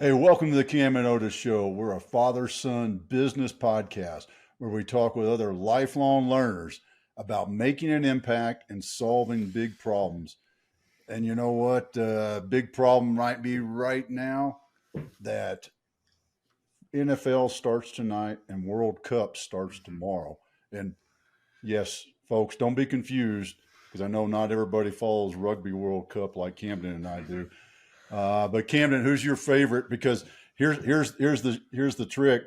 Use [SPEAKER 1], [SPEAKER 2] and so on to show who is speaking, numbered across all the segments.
[SPEAKER 1] Hey, welcome to the Camden and Otis Show. We're a father-son business podcast where we talk with other lifelong learners about making an impact and solving big problems. And you know what? Big problem might be right now that NFL starts tonight and World Cup starts tomorrow. And yes, folks, don't be confused because I know not everybody follows Rugby World Cup like Camden and I do. But Camden, who's your favorite? Because here's the trick.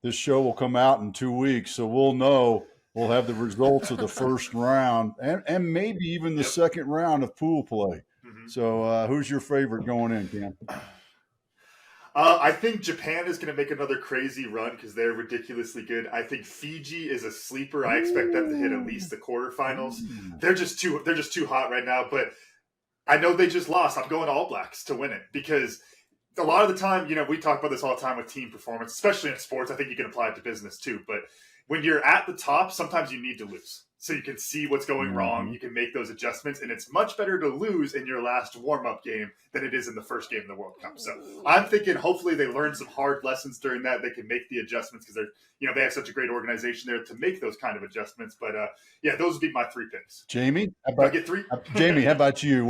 [SPEAKER 1] This show will come out in 2 weeks, so we'll have the results of the first round and maybe even the second round of pool play. Mm-hmm. So who's your favorite going in, Cam?
[SPEAKER 2] I think Japan is going to make another crazy run because they're ridiculously good. I think Fiji is a sleeper. I expect them to hit at least the quarterfinals. They're just too hot right now, but I know they just lost. I'm going All Blacks to win it because a lot of the time, we talk about this all the time with team performance, especially in sports. I think you can apply it to business too. But when you're at the top, sometimes you need to lose so you can see what's going wrong. You can make those adjustments, and it's much better to lose in your last warm-up game than it is in the first game of the World Cup. So I'm thinking hopefully they learn some hard lessons during that. They can make the adjustments because they're, they have such a great organization there to make those kind of adjustments. But those would be my three picks.
[SPEAKER 1] Jamie,
[SPEAKER 2] I get three?
[SPEAKER 1] Jamie, how about you?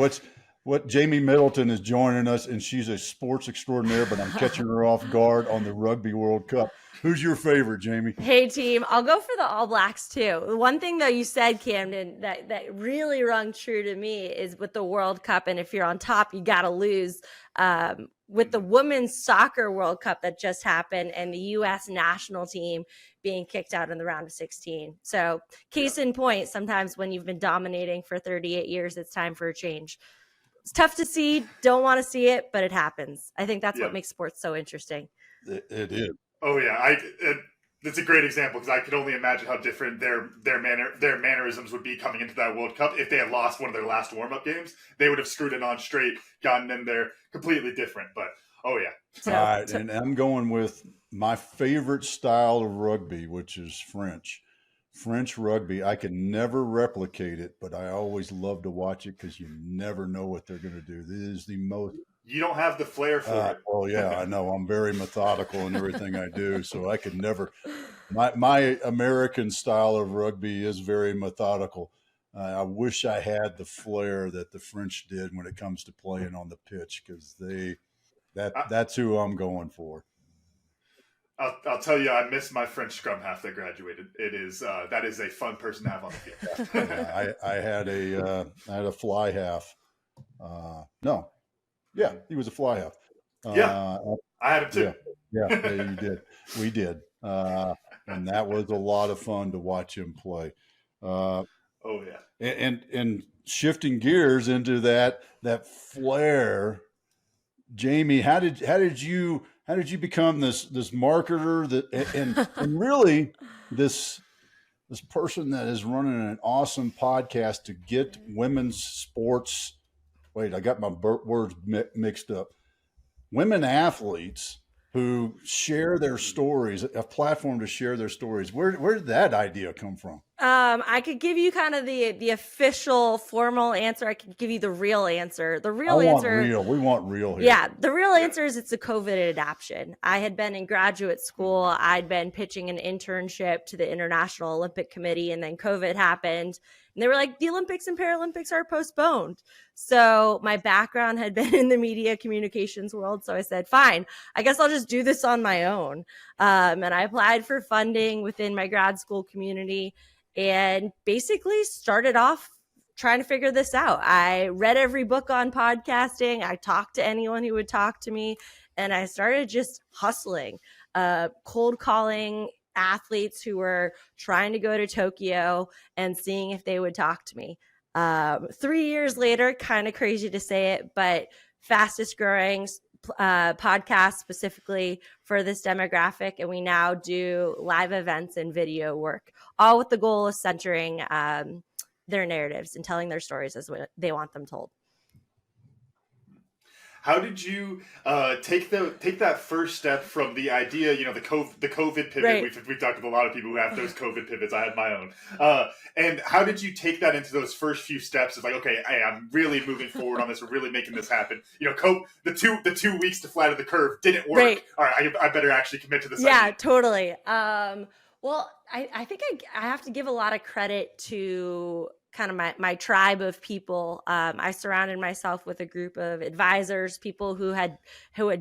[SPEAKER 1] What Jamie Middleton is joining us, and she's a sports extraordinaire, but I'm catching her off guard on the Rugby World Cup. Who's your favorite, Jamie?
[SPEAKER 3] Hey, team. I'll go for the All Blacks, too. One thing, though, you said, Camden, that really rung true to me is with the World Cup, and if you're on top, you got to lose. With the Women's Soccer World Cup that just happened and the U.S. national team being kicked out in the round of 16. So, case in point, sometimes when you've been dominating for 38 years, it's time for a change. It's tough to see, don't want to see it, but it happens. I think that's what makes sports so interesting.
[SPEAKER 1] It is.
[SPEAKER 2] Oh yeah, that's a great example because I could only imagine how different their mannerisms would be coming into that World Cup if they had lost one of their last warm-up games. They would have screwed it on straight, gotten in there completely different. But oh yeah.
[SPEAKER 1] All right, and I'm going with my favorite style of rugby, which is French. French rugby, I can never replicate it, but I always love to watch it because you never know what they're going to do. This is the most.
[SPEAKER 2] You don't have the flair for it.
[SPEAKER 1] Oh yeah, I know. I'm very methodical in everything I do, so I could never. My American style of rugby is very methodical. I wish I had the flair that the French did when it comes to playing on the pitch because that's who I'm going for.
[SPEAKER 2] I'll tell you, I miss my French scrum half that graduated. It is that is a fun person to have on the field.
[SPEAKER 1] Yeah, I had a fly half. He was a fly half.
[SPEAKER 2] I had him too.
[SPEAKER 1] Yeah, you did. We did, and that was a lot of fun to watch him play.
[SPEAKER 2] Oh yeah,
[SPEAKER 1] and shifting gears into that flair, Jamie, how did you become this marketer and really this person that is running an awesome podcast to get women's sports? Wait, I got my words mixed up. Women athletes who share their stories, a platform to share their stories. Where did that idea come from?
[SPEAKER 3] I could give you kind of the official formal answer. I could give you the real answer. The real answer.
[SPEAKER 1] We want real here.
[SPEAKER 3] Yeah, the real answer is it's a COVID adaptation. I had been in graduate school. I'd been pitching an internship to the International Olympic Committee, and then COVID happened. And they were like, the Olympics and Paralympics are postponed. So my background had been in the media communications world. So I said, fine, I guess I'll just do this on my own. And I applied for funding within my grad school community and basically started off trying to figure this out. I read every book on podcasting. I talked to anyone who would talk to me. And I started just hustling, cold calling athletes who were trying to go to Tokyo and seeing if they would talk to me. 3 years later, kind of crazy to say it, but fastest growing podcast specifically for this demographic. And we now do live events and video work, all with the goal of centering their narratives and telling their stories as they want them told.
[SPEAKER 2] How did you take that first step from the idea, the COVID pivot?
[SPEAKER 3] Right.
[SPEAKER 2] We've talked with a lot of people who have those COVID pivots. I had my own. And how did you take that into those first few steps? It's like, okay, hey, I'm really moving forward on this. We're really making this happen. The 2 weeks to flatten the curve didn't work.
[SPEAKER 3] Right.
[SPEAKER 2] All right, I better actually commit to this.
[SPEAKER 3] Yeah,
[SPEAKER 2] idea.
[SPEAKER 3] totally. Well, I think I have to give a lot of credit to kind of my tribe of people. I surrounded myself with a group of advisors, people who had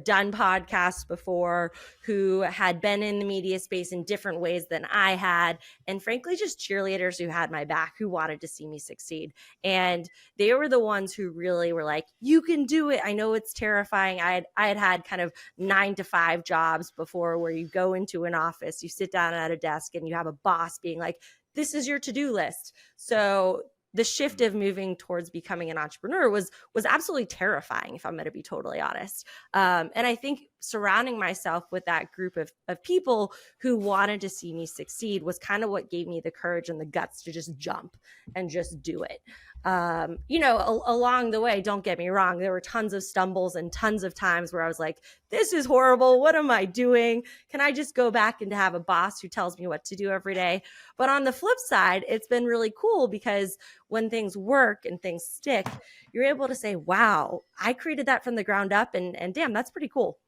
[SPEAKER 3] done podcasts before, who had been in the media space in different ways than I had, and frankly, just cheerleaders who had my back, who wanted to see me succeed. And they were the ones who really were like, "You can do it. I know it's terrifying." I had kind of 9 to 5 jobs before, where you go into an office, you sit down at a desk, and you have a boss being like, "This is your to-do list." So the shift of moving towards becoming an entrepreneur was absolutely terrifying, if I'm going to be totally honest. And I think surrounding myself with that group of people who wanted to see me succeed was kind of what gave me the courage and the guts to just jump and just do it. Along the way, don't get me wrong, there were tons of stumbles and tons of times where I was like, this is horrible. What am I doing? Can I just go back and have a boss who tells me what to do every day? But on the flip side, it's been really cool, because when things work and things stick, you're able to say, wow, I created that from the ground up, and damn, that's pretty cool.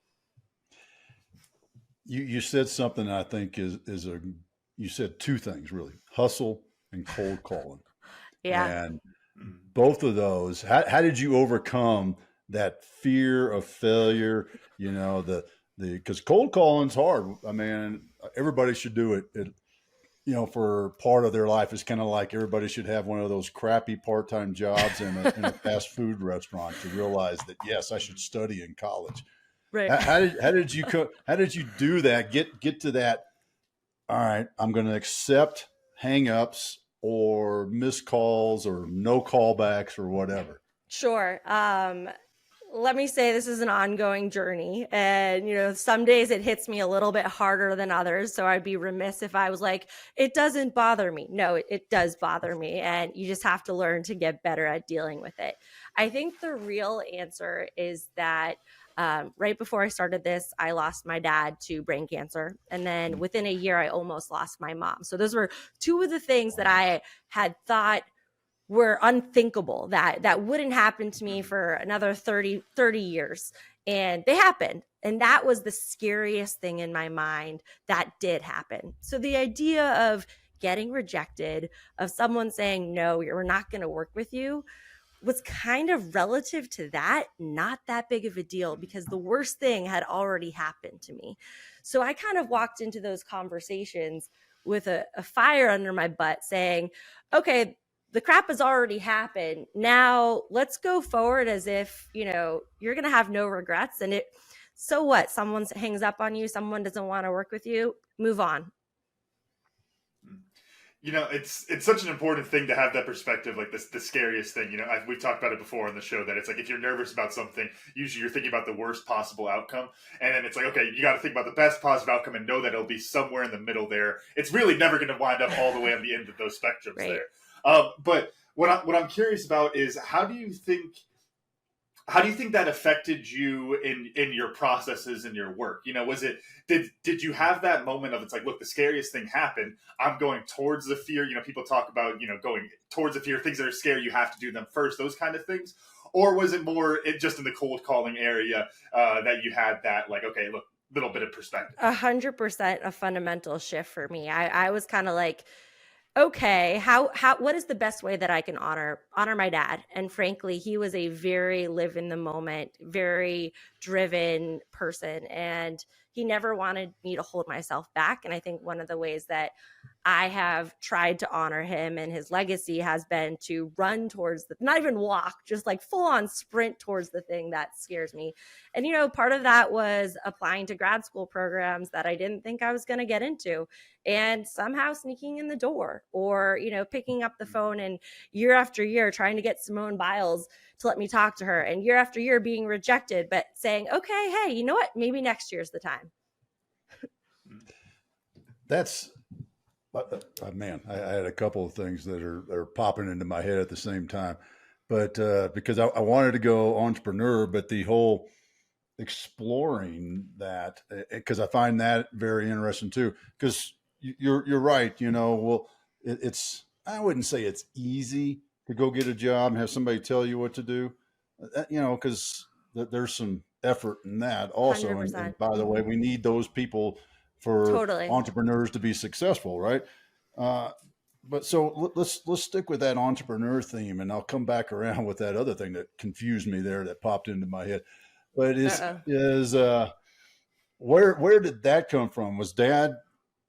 [SPEAKER 1] You said something I think you said two things really: hustle and cold calling.
[SPEAKER 3] Yeah.
[SPEAKER 1] And both of those, how did you overcome that fear of failure? Because cold calling's hard. I mean, everybody should do it. For part of their life. It's kind of like everybody should have one of those crappy part-time jobs in a fast food restaurant to realize that, yes, I should study in college.
[SPEAKER 3] Right.
[SPEAKER 1] How did you do that? Get to that. All right, I'm going to accept hang-ups or missed calls or no callbacks or whatever.
[SPEAKER 3] Sure. Let me say this is an ongoing journey, and some days it hits me a little bit harder than others. So I'd be remiss if I was like, it doesn't bother me. No, it does bother me, and you just have to learn to get better at dealing with it. I think the real answer is that right before I started this, I lost my dad to brain cancer. And then within a year, I almost lost my mom. So those were two of the things that I had thought were unthinkable, that wouldn't happen to me for another 30 years. And they happened. And that was the scariest thing in my mind that did happen. So the idea of getting rejected, of someone saying, no, we're not going to work with you, was kind of relative to that, not that big of a deal, because the worst thing had already happened to me. So I kind of walked into those conversations with a fire under my butt, saying, okay, the crap has already happened. Now let's go forward as if, you're going to have no regrets. And so what? Someone hangs up on you. Someone doesn't want to work with you. Move on.
[SPEAKER 2] It's such an important thing to have that perspective, like the scariest thing. We've talked about it before on the show, that it's like, if you're nervous about something, usually you're thinking about the worst possible outcome. And then it's like, okay, you got to think about the best possible outcome and know that it'll be somewhere in the middle there. It's really never going to wind up all the way on the end of those spectrums
[SPEAKER 3] Right.
[SPEAKER 2] there. But what I'm curious about is, how do you think that affected you in your processes and your work? Did you have that moment of, it's like, look, the scariest thing happened, I'm going towards the fear? People talk about, going towards the fear, things that are scary, you have to do them first, those kind of things. Or was it more just in the cold calling area that you had that, like, okay, look, little bit of perspective?
[SPEAKER 3] 100% a fundamental shift for me. I was kind of like, okay, what is the best way that I can honor my dad? And frankly, he was a very live in the moment, very driven person, and he never wanted me to hold myself back. And I think one of the ways that I have tried to honor him and his legacy has been to run towards not even walk, just like full on sprint towards the thing that scares me. And, part of that was applying to grad school programs that I didn't think I was going to get into, and somehow sneaking in the door, or, picking up the phone and year after year trying to get Simone Biles to let me talk to her, and year after year being rejected, but saying, okay, hey, you know what? Maybe next year's the time.
[SPEAKER 1] That's, man, I had a couple of things that are popping into my head at the same time. but because I wanted to go entrepreneur, but the whole exploring that, because I find that very interesting too. Because you're right, well, it's I wouldn't say it's easy to go get a job and have somebody tell you what to do, because there's some effort in that also. And
[SPEAKER 3] 100%.
[SPEAKER 1] by the way, we need those people for
[SPEAKER 3] Totally.
[SPEAKER 1] entrepreneurs to be successful, right? Uh, but so let's stick with that entrepreneur theme, and I'll come back around with that other thing that confused me there that popped into my head. But is where did that come from? Was dad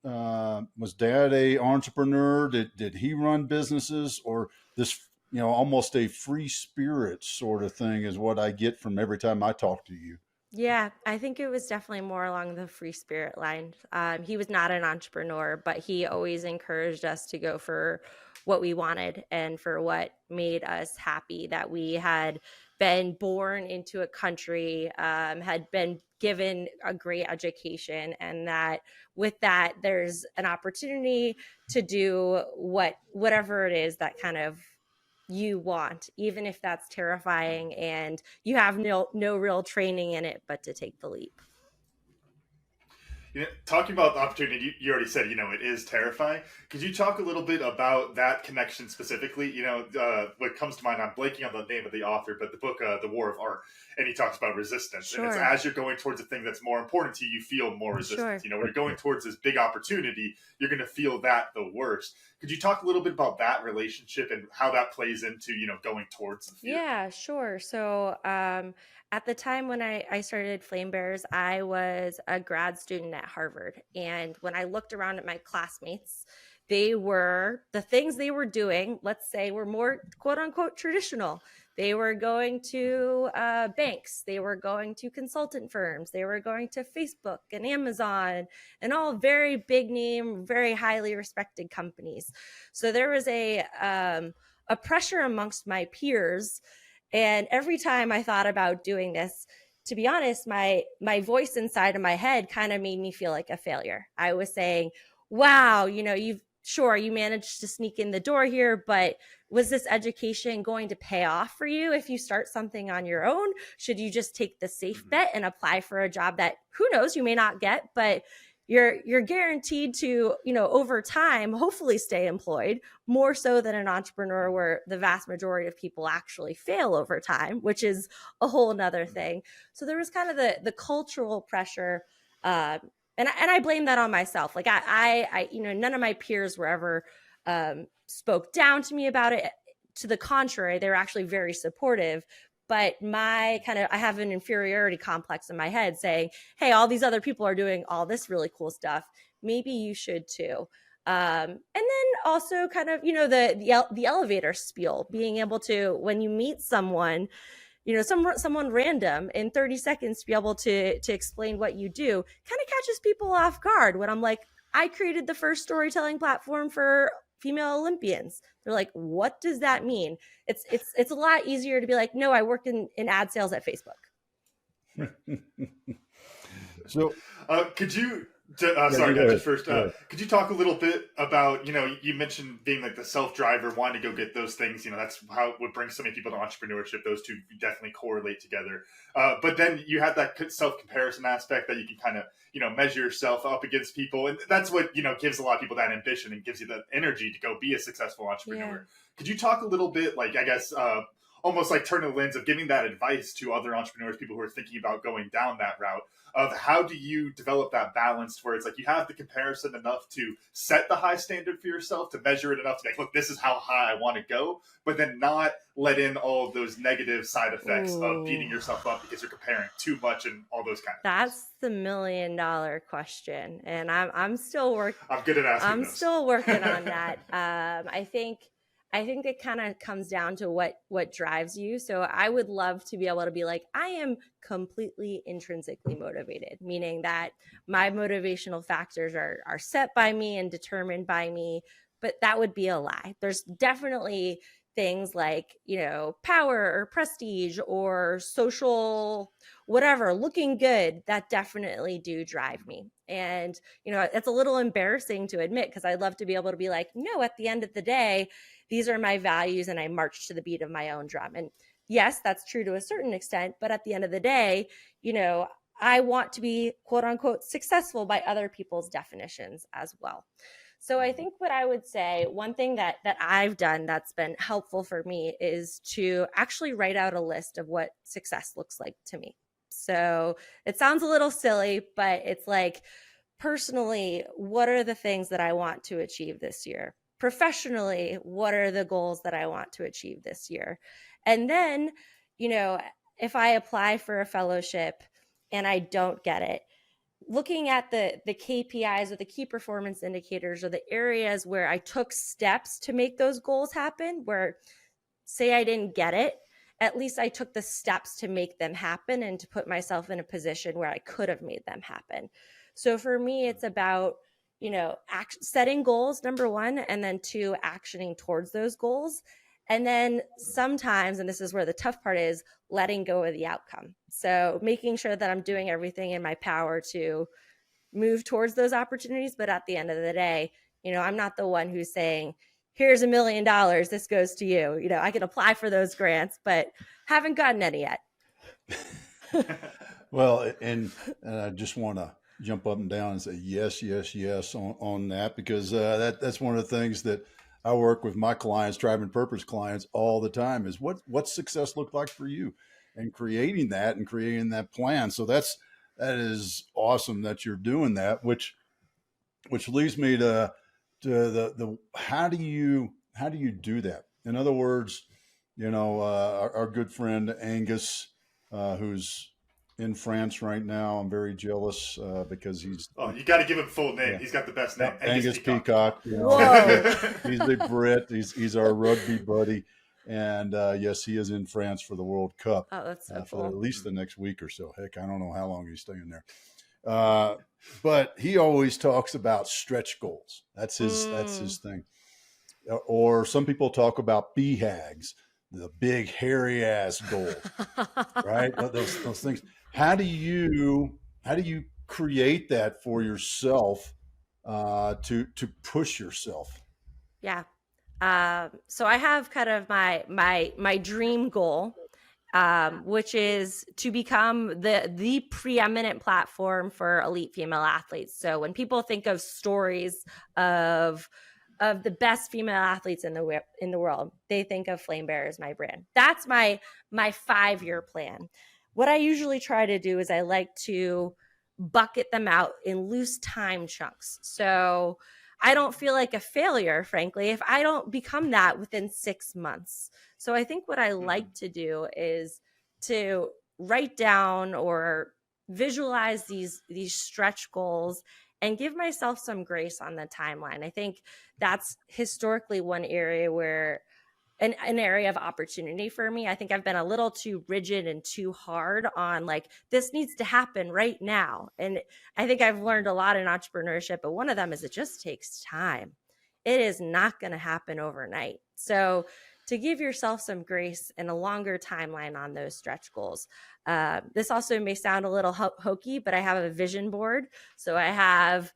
[SPEAKER 1] a entrepreneur? Did he run businesses, or this almost a free spirit sort of thing is what I get from every time I talk to you?
[SPEAKER 3] Yeah, I think it was definitely more along the free spirit line. He was not an entrepreneur, but he always encouraged us to go for what we wanted and for what made us happy, that we had been born into a country, had been given a great education, and that with that, there's an opportunity to do whatever it is that kind of you want, even if that's terrifying and you have no real training in it, but to take the leap.
[SPEAKER 2] Talking about the opportunity, you already said, it is terrifying. Could you talk a little bit about that connection specifically? What comes to mind, I'm blanking on the name of the author, but the book, The War of Art, and he talks about resistance.
[SPEAKER 3] Sure.
[SPEAKER 2] And it's as you're going towards a thing that's more important to you, you feel more resistance.
[SPEAKER 3] Sure.
[SPEAKER 2] When you're going towards this big opportunity, you're going to feel that the worst. Could you talk a little bit about that relationship and how that plays into, going towards the fear?
[SPEAKER 3] Yeah, sure. So at the time when I started Flame Bears, I was a grad student at Harvard. And when I looked around at my classmates, the things they were doing, let's say, were more quote unquote traditional. They were going to banks, they were going to consultant firms, they were going to Facebook and Amazon and all very big name, very highly respected companies. So there was a pressure amongst my peers. And every time I thought about doing this, to be honest, my voice inside of my head kind of made me feel like a failure. I was saying, wow, you managed to sneak in the door here, but was this education going to pay off for you if you start something on your own? Should you just take the safe bet and apply for a job that, who knows, you may not get, but you're guaranteed to, over time, hopefully stay employed, more so than an entrepreneur where the vast majority of people actually fail over time, which is a whole nother thing. So there was kind of the cultural pressure. And I blame that on myself. Like I none of my peers were ever spoke down to me about it. To the contrary, they were actually very supportive. But I have an inferiority complex in my head saying, hey, all these other people are doing all this really cool stuff. Maybe you should too. And then also kind of, the elevator spiel, being able to, when you meet someone, someone random in 30 seconds to be able to explain what you do kind of catches people off guard when I'm like, I created the first storytelling platform for female Olympians. They're like, what does that mean? It's a lot easier to be like, no, I work in ad sales at Facebook.
[SPEAKER 1] So
[SPEAKER 2] could you could you talk a little bit about, you mentioned being like the self-driver, wanting to go get those things, that's how would bring so many people to entrepreneurship. Those two definitely correlate together. But then you have that self-comparison aspect that you can kind of, measure yourself up against people. And that's what, gives a lot of people that ambition and gives you the energy to go be a successful entrepreneur. Yeah. Could you talk a little bit, like, I guess, almost like turn the lens of giving that advice to other entrepreneurs, people who are thinking about going down that route, of how do you develop that balance where it's like you have the comparison enough to set the high standard for yourself, to measure it enough to be like, look, this is how high I want to go, but then not let in all of those negative side effects of beating yourself up because you're comparing too much and all those kind of
[SPEAKER 3] That's
[SPEAKER 2] things.
[SPEAKER 3] the $1 million question. And I'm still working.
[SPEAKER 2] I'm good at asking
[SPEAKER 3] I'm
[SPEAKER 2] those.
[SPEAKER 3] Still working on that. I think it kind of comes down to what drives you. So I would love to be able to be like, I am completely intrinsically motivated, meaning that my motivational factors are set by me and determined by me, but that would be a lie. There's definitely things like, power or prestige or social, whatever, looking good, that definitely do drive me. And, it's a little embarrassing to admit, because I'd love to be able to be like, no, at the end of the day, these are my values and I march to the beat of my own drum. And yes, that's true to a certain extent. But at the end of the day, I want to be quote unquote successful by other people's definitions as well. So I think what I would say, one thing that I've done that's been helpful for me is to actually write out a list of what success looks like to me. So it sounds a little silly, but it's like, personally, what are the things that I want to achieve this year? Professionally, what are the goals that I want to achieve this year? And then, if I apply for a fellowship and I don't get it, looking at the KPIs or the key performance indicators or the areas where I took steps to make those goals happen, where say I didn't get it, at least I took the steps to make them happen and to put myself in a position where I could have made them happen. So for me, it's about, setting goals, number one, and then two, actioning towards those goals. And then sometimes, and this is where the tough part is, letting go of the outcome. So making sure that I'm doing everything in my power to move towards those opportunities. But at the end of the day, I'm not the one who's saying, here's $1 million, this goes to you. I can apply for those grants, but haven't gotten any yet.
[SPEAKER 1] Well, and I just want to jump up and down and say yes on that, because that's one of the things that I work with my clients, Tribe and Purpose clients, all the time, is what success look like for you, and creating that plan. So that is awesome that you're doing that, which leads me to the how do you do that? In other words, our good friend Angus, who's in France right now. I'm very jealous because he's.
[SPEAKER 2] Oh, you got to give him full name. Yeah. He's got the best name.
[SPEAKER 1] Angus Peacock. He's a Brit. He's our rugby buddy, and yes, he is in France for the World Cup.
[SPEAKER 3] Oh, that's so cool.
[SPEAKER 1] For at least the next week or so. Heck, I don't know how long he's staying there. But he always talks about stretch goals. That's his thing. Or some people talk about BHAGs, the big hairy ass goals, right? Those things. How do you create that for yourself to push yourself?
[SPEAKER 3] Yeah. So I have kind of my dream goal, which is to become the preeminent platform for elite female athletes. So when people think of stories of the best female athletes in the world, they think of Flame Bear as my brand. That's my 5-year plan. What I usually try to do is I like to bucket them out in loose time chunks. So I don't feel like a failure, frankly, if I don't become that within 6 months. So I think what I like to do is to write down or visualize these stretch goals and give myself some grace on the timeline. I think that's historically one area where an area of opportunity for me. I think I've been a little too rigid and too hard on like, this needs to happen right now. And I think I've learned a lot in entrepreneurship, but one of them is it just takes time. It is not going to happen overnight. So to give yourself some grace and a longer timeline on those stretch goals. This also may sound a little hokey, but I have a vision board. So I have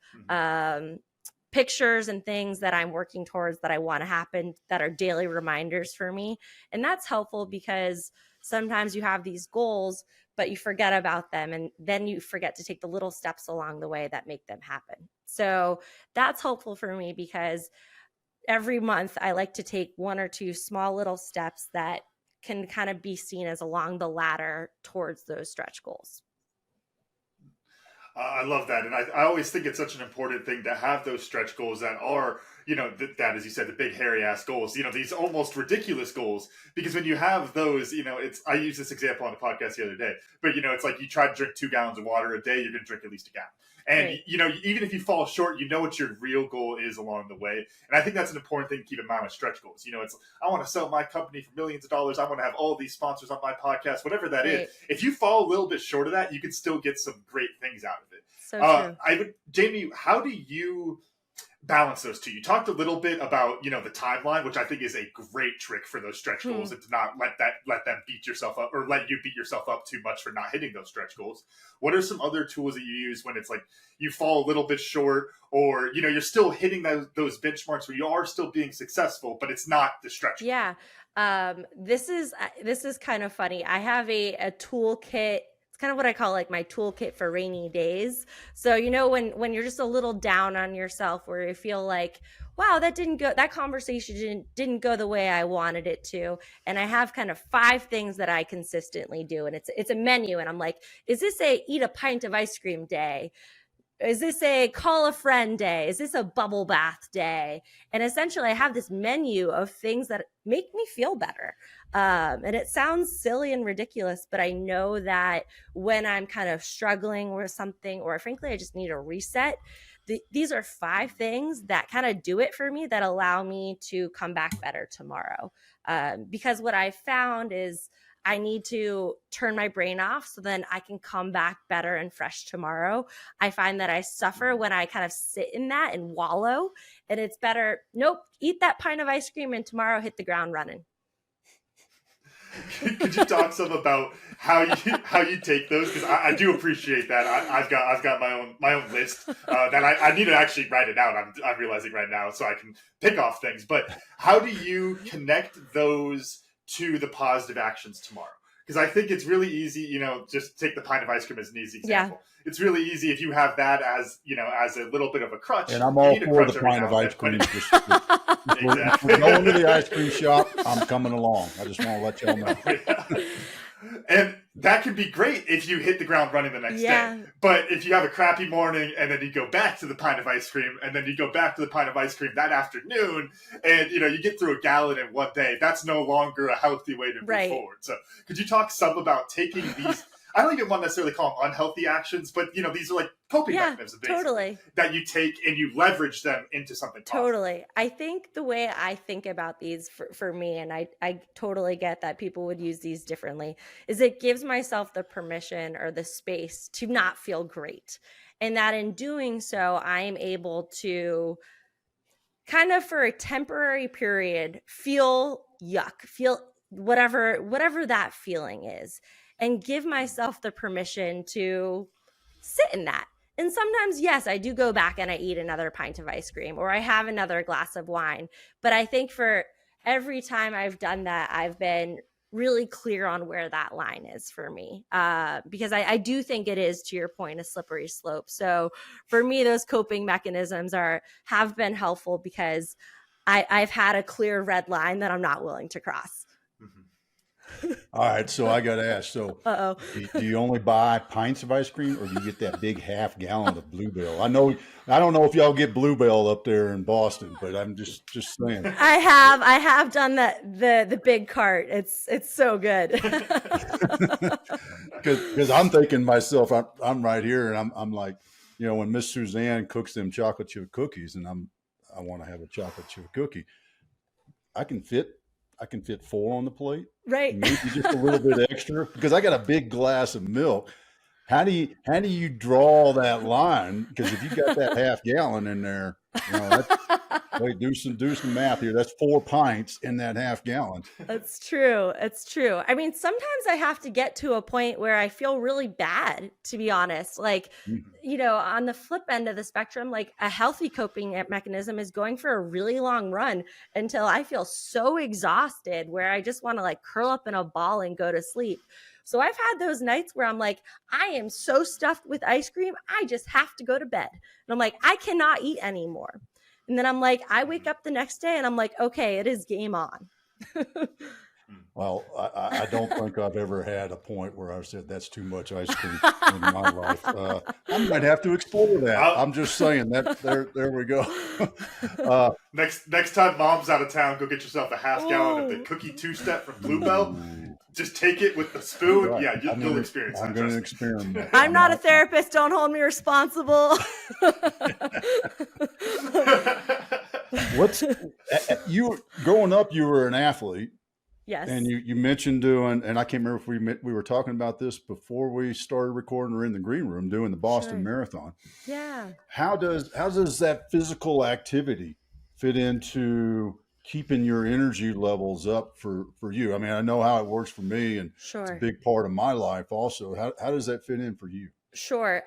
[SPEAKER 3] pictures and things that I'm working towards that I want to happen that are daily reminders for me. And that's helpful because sometimes you have these goals, but you forget about them. And then you forget to take the little steps along the way that make them happen. So that's helpful for me because every month I like to take 1 or 2 small little steps that can kind of be seen as along the ladder towards those stretch goals.
[SPEAKER 2] I love that. And I always think it's such an important thing to have those stretch goals that are, that, as you said, the big hairy ass goals, these almost ridiculous goals, because when you have those, I used this example on a podcast the other day, but it's like you try to drink 2 gallons of water a day, you're going to drink at least a gallon. And, right. Even if you fall short, what your real goal is along the way. And I think that's an important thing to keep in mind with stretch goals. It's, I want to sell my company for millions of dollars. I want to have all these sponsors on my podcast, whatever that is. If you fall a little bit short of that, you can still get some great things out of it.
[SPEAKER 3] So true.
[SPEAKER 2] Jamie, how do you balance those two. You talked a little bit about, the timeline, which I think is a great trick for those stretch goals, and to not let them beat yourself up, or let you beat yourself up too much for not hitting those stretch goals. What are some other tools that you use when it's like you fall a little bit short, or you're still hitting those benchmarks where you are still being successful, but it's not the stretch goal?
[SPEAKER 3] Yeah. This is kind of funny. I have a toolkit. It's kind of what I call like my toolkit for rainy days. So, when you're just a little down on yourself, where you feel like, wow, that conversation didn't go the way I wanted it to. And I have kind of 5 things that I consistently do. And it's a menu. And I'm like, is this a eat a pint of ice cream day? Is this a call a friend day? Is this a bubble bath day? And essentially I have this menu of things that make me feel better. And it sounds silly and ridiculous, but I know that when I'm kind of struggling with something, or frankly, I just need a reset, these are 5 things that kind of do it for me, that allow me to come back better tomorrow. Because what I found is I need to turn my brain off so then I can come back better and fresh tomorrow. I find that I suffer when I kind of sit in that and wallow, and it's better, nope, eat that pint of ice cream and tomorrow hit the ground running.
[SPEAKER 2] Could you talk some about how you take those? Because I do appreciate that. I've got my own list that I need to actually write it out. I'm realizing right now, so I can pick off things. But how do you connect those to the positive actions tomorrow? Because I think it's really easy, just take the pint of ice cream as an easy example. Yeah. It's really easy if you have that as, as a little bit of a crutch.
[SPEAKER 1] And I'm all for the pint of ice cream. If we're going to the ice cream shop, I'm coming along. I just want to let y'all know.
[SPEAKER 2] Yeah. And that could be great if you hit the ground running the next day. But if you have a crappy morning and then you go back to the pint of ice cream, and then you go back to the pint of ice cream that afternoon, and you get through a gallon in one day, that's no longer a healthy way to move forward. So could you talk some about taking these, I don't even want to necessarily call them unhealthy actions, but these are like coping mechanisms
[SPEAKER 3] totally,
[SPEAKER 2] that you take and you leverage them into something positive.
[SPEAKER 3] Totally. I think the way I think about these for me, and I totally get that people would use these differently, is it gives myself the permission or the space to not feel great. And that in doing so, I am able to kind of for a temporary period feel yuck, feel whatever that feeling is, and give myself the permission to sit in that. And sometimes, yes, I do go back and I eat another pint of ice cream, or I have another glass of wine. But I think for every time I've done that, I've been really clear on where that line is for me. Because I do think it is, to your point, a slippery slope. So for me, those coping mechanisms have been helpful because I've had a clear red line that I'm not willing to cross.
[SPEAKER 1] All right, so I got to ask. So, do you only buy pints of ice cream, or do you get that big half gallon of Bluebell? I don't know if y'all get Bluebell up there in Boston, but I'm just saying.
[SPEAKER 3] I have done the big cart. It's so good.
[SPEAKER 1] Because I'm thinking myself, I'm right here, and I'm like, when Miss Suzanne cooks them chocolate chip cookies, and I want to have a chocolate chip cookie, I can fit 4 on the plate,
[SPEAKER 3] right?
[SPEAKER 1] Maybe just a little bit extra, because I got a big glass of milk. How do you draw that line? Because if you got that half gallon in there, wait, do some math here. That's 4 pints in that half gallon.
[SPEAKER 3] That's true. It's true. I mean, sometimes I have to get to a point where I feel really bad, to be honest. Like, on the flip end of the spectrum, like a healthy coping mechanism is going for a really long run until I feel so exhausted where I just want to like curl up in a ball and go to sleep. So I've had those nights where I'm like, I am so stuffed with ice cream, I just have to go to bed. And I'm like, I cannot eat anymore. And then I'm like, I wake up the next day and I'm like, okay, it is game on.
[SPEAKER 1] Well, I don't think I've ever had a point where I've said that's too much ice cream in my life. I might have to explore that. I'm just saying that there we go.
[SPEAKER 2] Next time mom's out of town, go get yourself a half gallon of the cookie 2-step from Bluebell. Just take it with the spoon. Right. Yeah, you'll experience that.
[SPEAKER 1] I'm going to experiment.
[SPEAKER 3] I'm not a therapist. Don't hold me responsible.
[SPEAKER 1] You growing up, you were an athlete.
[SPEAKER 3] Yes.
[SPEAKER 1] And you mentioned doing, and I can't remember if we were talking about this before we started recording or in the green room, doing the Boston Marathon.
[SPEAKER 3] Yeah.
[SPEAKER 1] How does that physical activity fit into keeping your energy levels up for you? I mean, I know how it works for me, and it's a big part of my life also. How does that fit in for you?
[SPEAKER 3] Sure.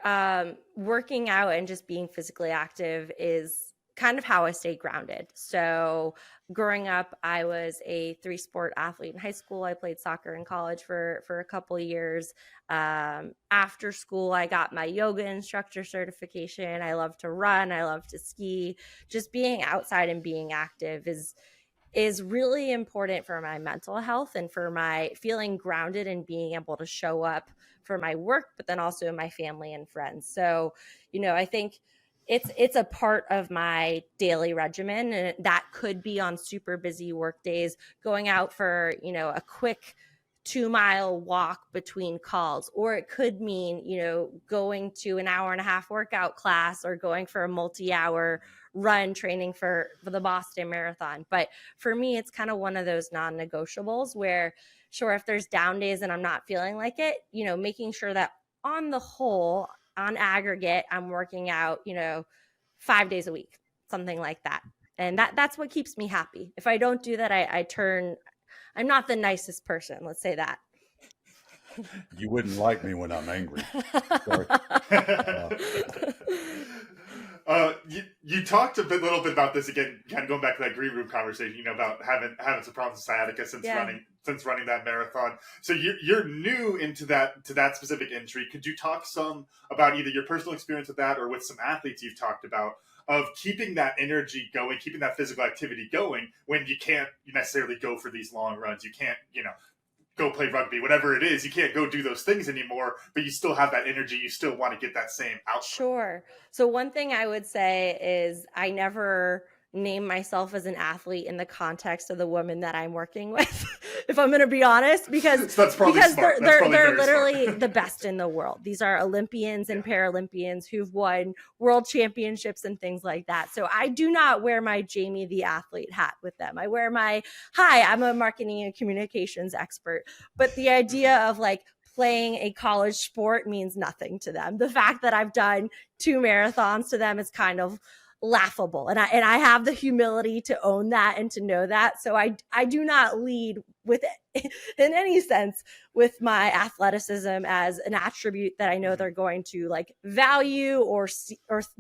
[SPEAKER 3] Working out and just being physically active is kind of how I stay grounded. So growing up, I was a 3-sport athlete in high school. I played soccer in college for a couple of years. After school, I got my yoga instructor certification. I love to run. I love to ski. Just being outside and being active is really important for my mental health and for my feeling grounded and being able to show up for my work, but then also my family and friends. So, I think it's a part of my daily regimen, and that could be on super busy work days, going out for, a quick 2-mile walk between calls, or it could mean, going to an hour and a half workout class or going for a multi-hour run training for the Boston Marathon. But for me, it's kind of one of those non-negotiables where, sure, if there's down days and I'm not feeling like it, making sure that on the whole, on aggregate, I'm working out, 5 days a week, something like that. And that's what keeps me happy. If I don't do that, I'm not the nicest person. Let's say that.
[SPEAKER 1] You wouldn't like me when I'm angry.
[SPEAKER 2] You talked a little bit about this again, kind of going back to that green room conversation, about having some problems with sciatica since running that marathon. So you're new into that specific injury. Could you talk some about either your personal experience with that or with some athletes you've talked about of keeping that energy going, keeping that physical activity going when you can't necessarily go for these long runs? You can't, go play rugby, whatever it is. You can't go do those things anymore, but you still have that energy. You still want to get that same output.
[SPEAKER 3] Sure. So one thing I would say is I never name myself as an athlete in the context of the women that I'm working with, if I'm going to be honest, because they're literally the best in the world. These are Olympians and Paralympians who've won world championships and things like that. So I do not wear my Jamie the athlete hat with them. I wear I'm a marketing and communications expert. But the idea of playing a college sport means nothing to them. The fact that I've done 2 marathons to them is kind of laughable. And I have the humility to own that and to know that. So I do not lead with it in any sense with my athleticism as an attribute that I know they're going to value or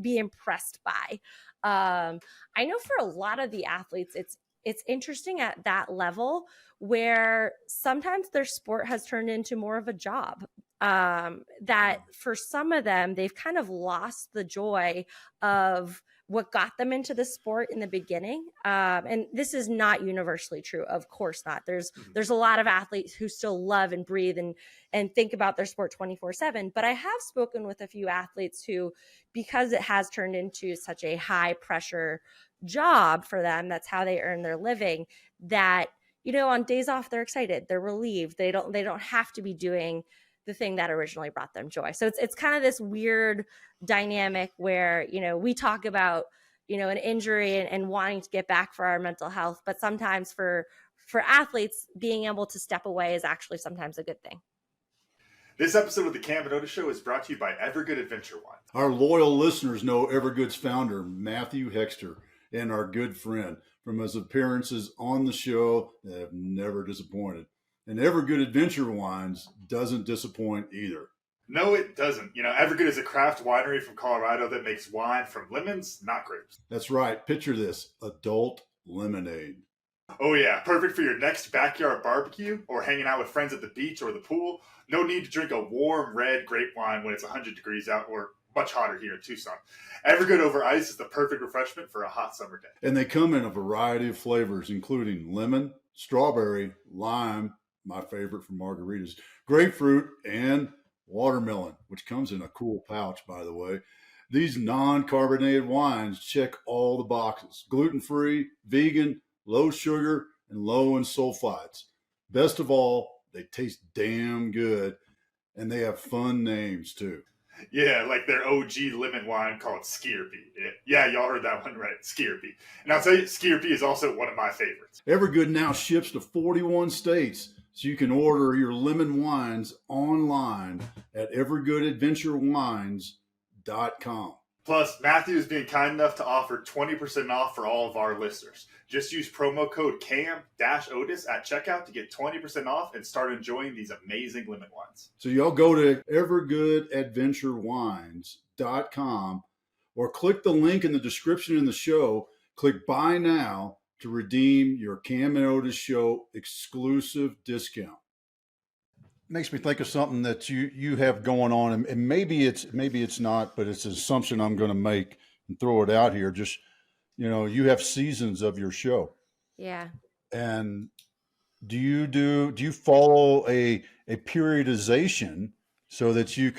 [SPEAKER 3] be impressed by. I know for a lot of the athletes, it's interesting at that level where sometimes their sport has turned into more of a job. That for some of them, they've kind of lost the joy of what got them into the sport in the beginning. And this is not universally true. Of course not. There's a lot of athletes who still love and breathe and think about their sport 24/7. But I have spoken with a few athletes who, because it has turned into such a high pressure job for them, that's how they earn their living, that, on days off, they're excited, they're relieved. They don't have to be doing the thing that originally brought them joy. So it's kind of this weird dynamic where, we talk about, an injury and wanting to get back for our mental health, but sometimes for athletes, being able to step away is actually sometimes a good thing.
[SPEAKER 2] This episode of the Camden and Otis Show is brought to you by Evergood Adventure Wine.
[SPEAKER 1] Our loyal listeners know Evergood's founder, Matthew Hexter, and our good friend from his appearances on the show that have never disappointed. And Evergood Adventure Wines doesn't disappoint either.
[SPEAKER 2] No, it doesn't. Evergood is a craft winery from Colorado that makes wine from lemons, not grapes.
[SPEAKER 1] That's right. Picture this, adult lemonade.
[SPEAKER 2] Oh yeah, perfect for your next backyard barbecue or hanging out with friends at the beach or the pool. No need to drink a warm red grape wine when it's 100 degrees out or much hotter here in Tucson. Evergood over ice is the perfect refreshment for a hot summer day.
[SPEAKER 1] And they come in a variety of flavors, including lemon, strawberry, lime, my favorite for margaritas, grapefruit, and watermelon, which comes in a cool pouch, by the way. These non-carbonated wines check all the boxes. Gluten-free, vegan, low sugar, and low in sulfites. Best of all, they taste damn good, and they have fun names, too.
[SPEAKER 2] Yeah, like their OG lemon wine called Scariest. Yeah, y'all heard that one right, Scariest. And I'll tell you, Scariest is also one of my favorites.
[SPEAKER 1] Evergood now ships to 41 states, so you can order your lemon wines online at evergoodadventurewines.com.
[SPEAKER 2] Plus, Matthew is being kind enough to offer 20% off for all of our listeners. Just use promo code CAM-OTIS at checkout to get 20% off and start enjoying these amazing lemon wines.
[SPEAKER 1] So y'all go to evergoodadventurewines.com or click the link in the description in the show. Click Buy Now to redeem your Cam and Otis Show exclusive discount. Makes me think of something that you have going on, and maybe it's not, but it's an assumption I'm going to make and throw it out here. Just, you have seasons of your show.
[SPEAKER 3] Yeah.
[SPEAKER 1] And do you follow a periodization so that you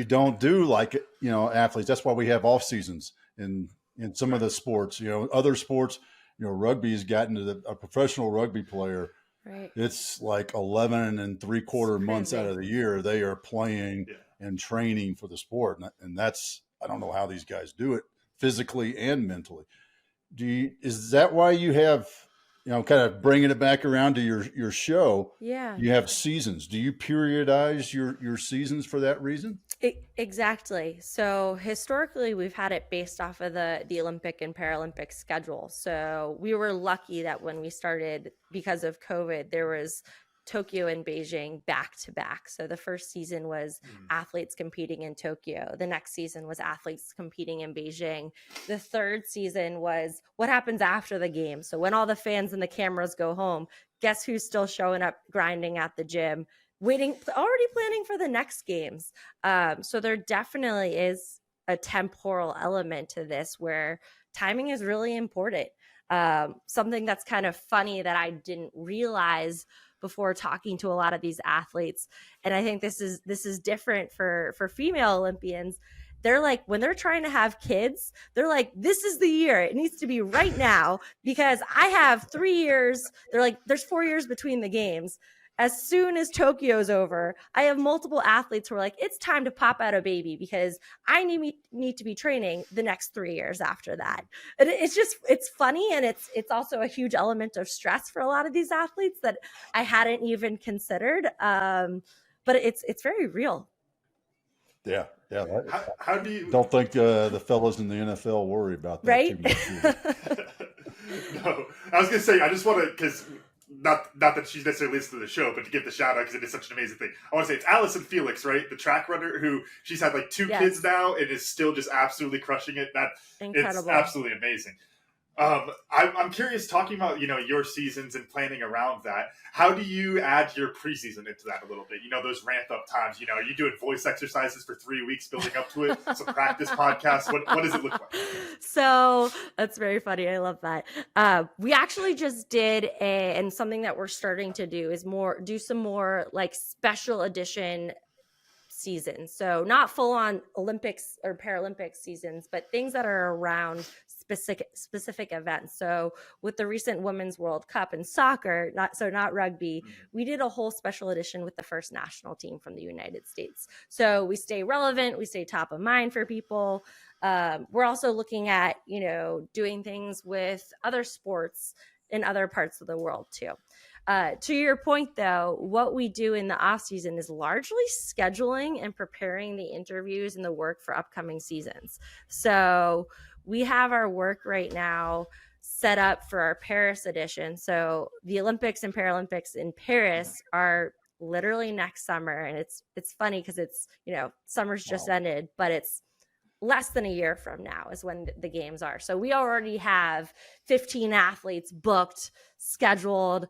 [SPEAKER 1] don't do like, athletes? That's why we have off seasons in some of the sports, other sports, rugby has gotten to a professional rugby player.
[SPEAKER 3] Right.
[SPEAKER 1] It's like 11 and 3/4 months out of the year they are playing and training for the sport. And that's, I don't know how these guys do it physically and mentally. Is that why you have, kind of bringing it back around to your show?
[SPEAKER 3] Yeah.
[SPEAKER 1] You have seasons. Do you periodize your seasons for that reason?
[SPEAKER 3] Exactly. So historically, we've had it based off of the Olympic and Paralympic schedule. So we were lucky that when we started, because of COVID, there was Tokyo and Beijing back to back. So the first season was athletes competing in Tokyo. The next season was athletes competing in Beijing. The third season was what happens after the game. So when all the fans and the cameras go home, guess who's still showing up, grinding at the gym, already planning for the next games. So there definitely is a temporal element to this where timing is really important. Something that's kind of funny that I didn't realize before talking to a lot of these athletes, and I think this is different for female Olympians. They're like, when they're trying to have kids, they're like, this is the year. It needs to be right now because I have 3 years. They're like, there's 4 years between the games. As soon as Tokyo's over, I have multiple athletes who are like, it's time to pop out a baby because I need to be training the next 3 years after that. And it's funny. And it's also a huge element of stress for a lot of these athletes that I hadn't even considered. But it's very real.
[SPEAKER 1] Yeah. Yeah.
[SPEAKER 2] How do you
[SPEAKER 1] don't think the fellas in the NFL worry about that
[SPEAKER 3] right?
[SPEAKER 1] too much?
[SPEAKER 2] No, I was going to say, I just want to, because not that she's necessarily listening to the show, but to give the shout out because it is such an amazing thing. I want to say it's Allison Felix, right? The track runner who she's had like 2 kids now and is still just absolutely crushing it. Incredible. It's absolutely amazing. I'm curious, talking about, your seasons and planning around that. How do you add your preseason into that a little bit? Those ramp up times, are you doing voice exercises for 3 weeks building up to it? Some practice podcasts. What does it look like?
[SPEAKER 3] So that's very funny. I love that. We actually just did and something that we're starting to do is do some more like special edition seasons. So not full on Olympics or Paralympic seasons, but things that are around specific events. So with the recent Women's World Cup in soccer, not rugby, we did a whole special edition with the first national team from the United States. So we stay relevant, we stay top of mind for people. We're also looking at, doing things with other sports in other parts of the world too. To your point, though, what we do in the off season is largely scheduling and preparing the interviews and the work for upcoming seasons. So we have our work right now set up for our Paris edition. So the Olympics and Paralympics in Paris are literally next summer. And it's funny because it's, summer's just ended, but it's less than a year from now is when the games are. So we already have 15 athletes booked, scheduled,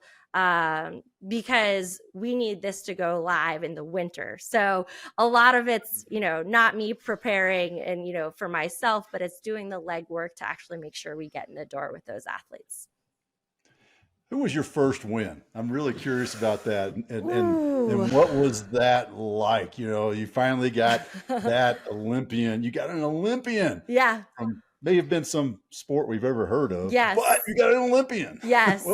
[SPEAKER 3] because we need this to go live in the winter. So a lot of it's, not me preparing and, for myself, but it's doing the legwork to actually make sure we get in the door with those athletes.
[SPEAKER 1] Who was your first win? I'm really curious about that. And what was that like? You finally got that Olympian. You got an Olympian.
[SPEAKER 3] Yeah.
[SPEAKER 1] May have been some sport we've ever heard of.
[SPEAKER 3] Yes.
[SPEAKER 1] But you got an Olympian.
[SPEAKER 3] Yes.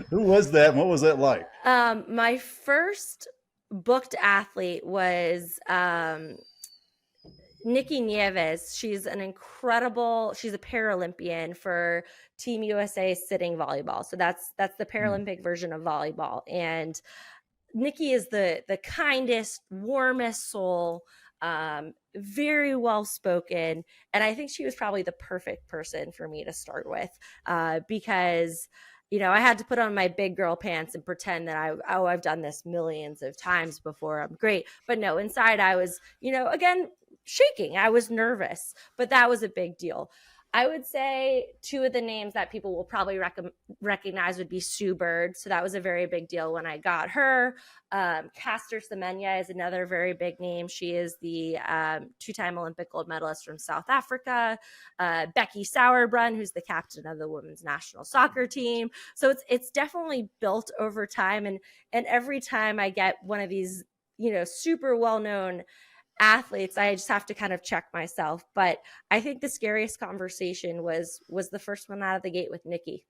[SPEAKER 1] Who was that? And what was that like?
[SPEAKER 3] My first booked athlete was Nikki Nieves, she's a Paralympian for Team USA sitting volleyball. So that's the Paralympic version of volleyball. And Nikki is the kindest, warmest soul, very well spoken. And I think she was probably the perfect person for me to start with, because I had to put on my big girl pants and pretend that I've done this millions of times before. I'm great. But no, inside I was, again, shaking. I was nervous, but that was a big deal. I would say two of the names that people will probably recognize would be Sue Bird. So that was a very big deal when I got her. Caster Semenya is another very big name. She is the two-time Olympic gold medalist from South Africa. Becky Sauerbrunn, who's the captain of the women's national soccer team. So it's definitely built over time. And every time I get one of these, super well-known athletes, I just have to kind of check myself. But I think the scariest conversation was the first one out of the gate with Nikki.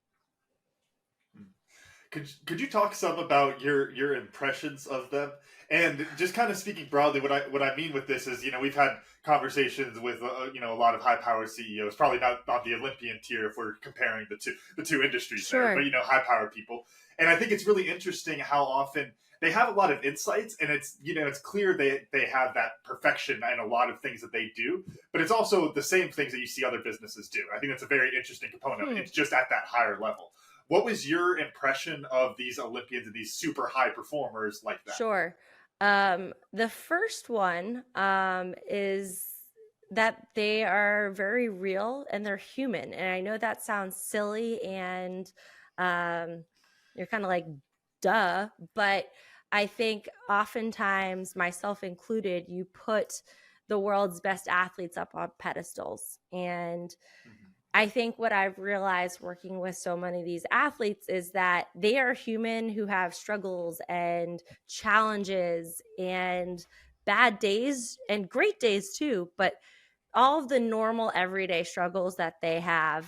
[SPEAKER 2] Could you talk some about your impressions of them? And just kind of speaking broadly, what I mean with this is, we've had conversations with a lot of high power CEOs, probably not the Olympian tier if we're comparing the two industries,
[SPEAKER 3] sure,
[SPEAKER 2] there, but high power people. And I think it's really interesting how often they have a lot of insights, and it's clear they have that perfection in a lot of things that they do, but it's also the same things that you see other businesses do. I think that's a very interesting component. It's just at that higher level. What was your impression of these Olympians and these super high performers like that?
[SPEAKER 3] Sure. The first one is that they are very real and they're human. And I know that sounds silly and you're kind of like, duh, but I think oftentimes, myself included, you put the world's best athletes up on pedestals. And I think what I've realized working with so many of these athletes is that they are human who have struggles and challenges and bad days and great days too. But all of the normal everyday struggles that they have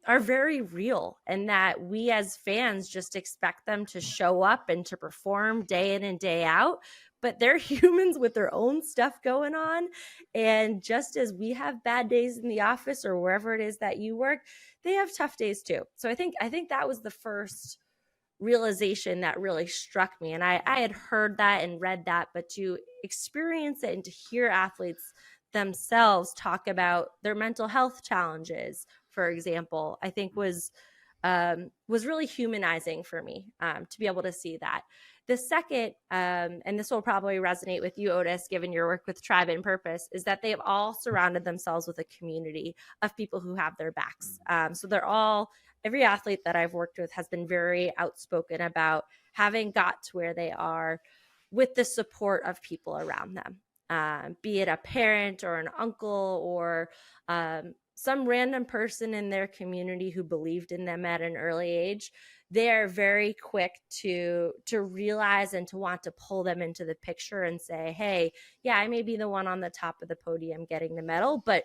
[SPEAKER 3] are very real, and that we as fans just expect them to show up and to perform day in and day out. But they're humans with their own stuff going on. And just as we have bad days in the office or wherever it is that you work, they have tough days too. So I think that was the first realization that really struck me. And I had heard that and read that, but to experience it and to hear athletes themselves talk about their mental health challenges, for example, I think was really humanizing for me to be able to see that. The second, and this will probably resonate with you, Otis, given your work with Tribe and Purpose, is that they've all surrounded themselves with a community of people who have their backs. So every athlete that I've worked with has been very outspoken about having got to where they are with the support of people around them, be it a parent or an uncle or some random person in their community who believed in them at an early age. They are very quick to realize and to want to pull them into the picture and say, hey, yeah, I may be the one on the top of the podium getting the medal, but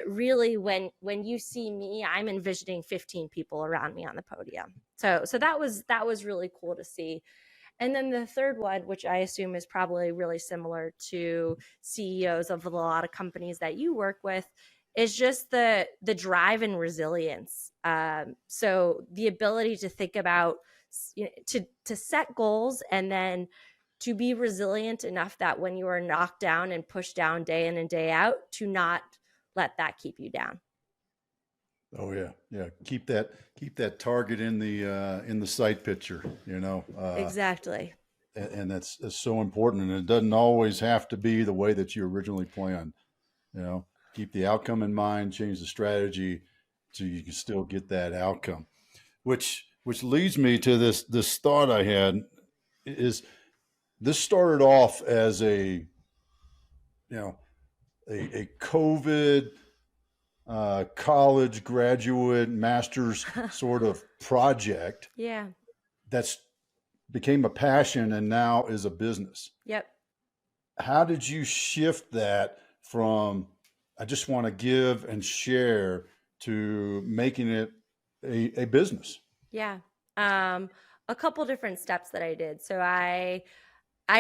[SPEAKER 3] really when you see me, I'm envisioning 15 people around me on the podium. So that was really cool to see. And then the third one, which I assume is probably really similar to CEOs of a lot of companies that you work with, is just the drive and resilience. So the ability to think about, to set goals and then to be resilient enough that when you are knocked down and pushed down day in and day out, to not let that keep you down.
[SPEAKER 1] Oh yeah. Keep that target in the sight picture.
[SPEAKER 3] Exactly.
[SPEAKER 1] And that's so important. And it doesn't always have to be the way that you originally planned. Keep the outcome in mind, change the strategy so you can still get that outcome. Which leads me to this thought I had is this started off as a COVID college graduate master's sort of project.
[SPEAKER 3] Yeah.
[SPEAKER 1] That's became a passion and now is a business.
[SPEAKER 3] Yep.
[SPEAKER 1] How did you shift that from I just want to give and share to making it a business?
[SPEAKER 3] Yeah. A couple different steps that I did. So I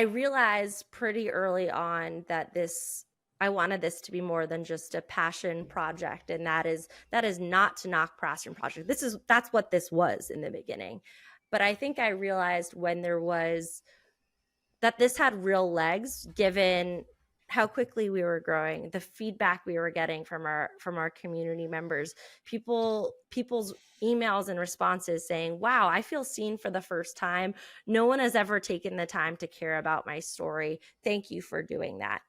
[SPEAKER 3] realized pretty early on that this I wanted this to be more than just a passion project. And that is not to knock passion project. That's what this was in the beginning. But I think I realized when there was that this had real legs, given how quickly we were growing, the feedback we were getting from our community members, people's emails and responses saying, wow, I feel seen for the first time. No one has ever taken the time to care about my story. Thank you for doing that.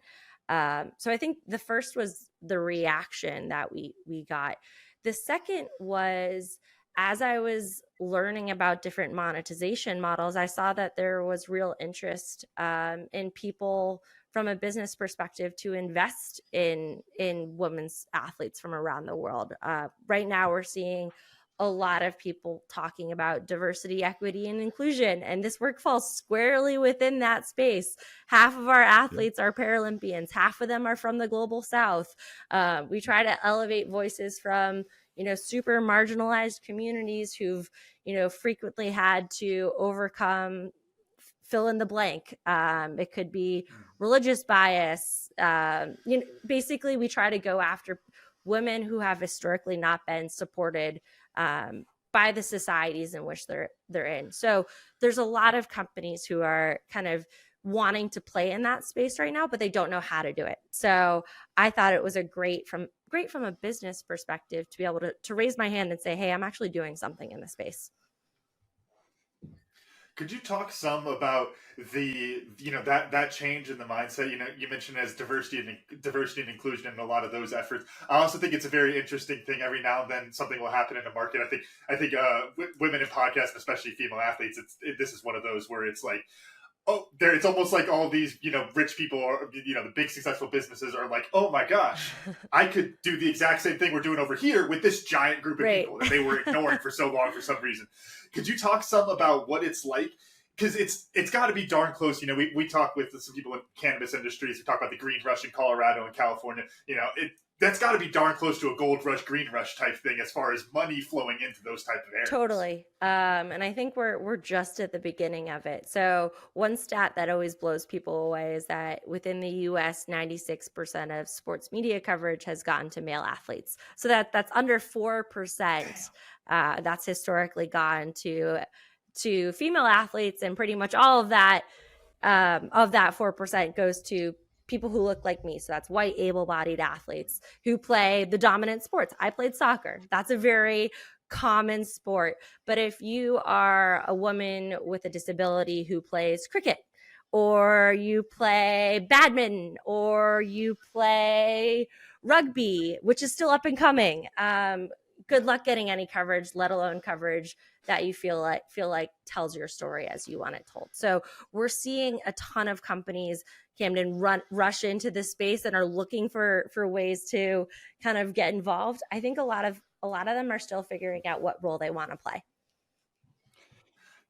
[SPEAKER 3] So I think the first was the reaction that we got. The second was, as I was learning about different monetization models, I saw that there was real interest in people from a business perspective to invest in women's athletes from around the world. Right now, we're seeing a lot of people talking about diversity, equity, and inclusion, and this work falls squarely within that space. Half of our athletes are Paralympians. Half of them are from the global South. We try to elevate voices from super marginalized communities who've, frequently had to overcome fill in the blank. It could be religious bias. Basically, we try to go after women who have historically not been supported by the societies in which they're in. So there's a lot of companies who are kind of wanting to play in that space right now, but they don't know how to do it. So I thought it was great from a business perspective to be able to raise my hand and say, hey, I'm actually doing something in this space.
[SPEAKER 2] Could you talk some about the that change in the mindset? You mentioned as diversity and inclusion and a lot of those efforts. I also think it's a very interesting thing. Every now and then something will happen in the market. I think women in podcasts, especially female athletes, this is one of those where it's like, it's almost like all these, rich people or, the big successful businesses are like, oh my gosh, I could do the exact same thing we're doing over here with this giant group of people that they were ignoring for so long for some reason. Could you talk some about what it's like? Because it's got to be darn close. We talk with some people in cannabis industries. We talk about the green rush in Colorado and California. That's got to be darn close to a gold rush, green rush type thing as far as money flowing into those type of areas.
[SPEAKER 3] Totally. And I think we're just at the beginning of it. So one stat that always blows people away is that within the US, 96% of sports media coverage has gotten to male athletes. So that's under 4%. That's historically gone to female athletes, and pretty much all of that 4% goes to people who look like me. So that's white, able-bodied athletes who play the dominant sports. I played soccer. That's a very common sport. But if you are a woman with a disability who plays cricket, or you play badminton, or you play rugby, which is still up and coming, good luck getting any coverage, let alone coverage that you feel like tells your story as you want it told. So we're seeing a ton of companies, Camden, rush into this space and are looking for ways to kind of get involved. I think a lot of them are still figuring out what role they want to play.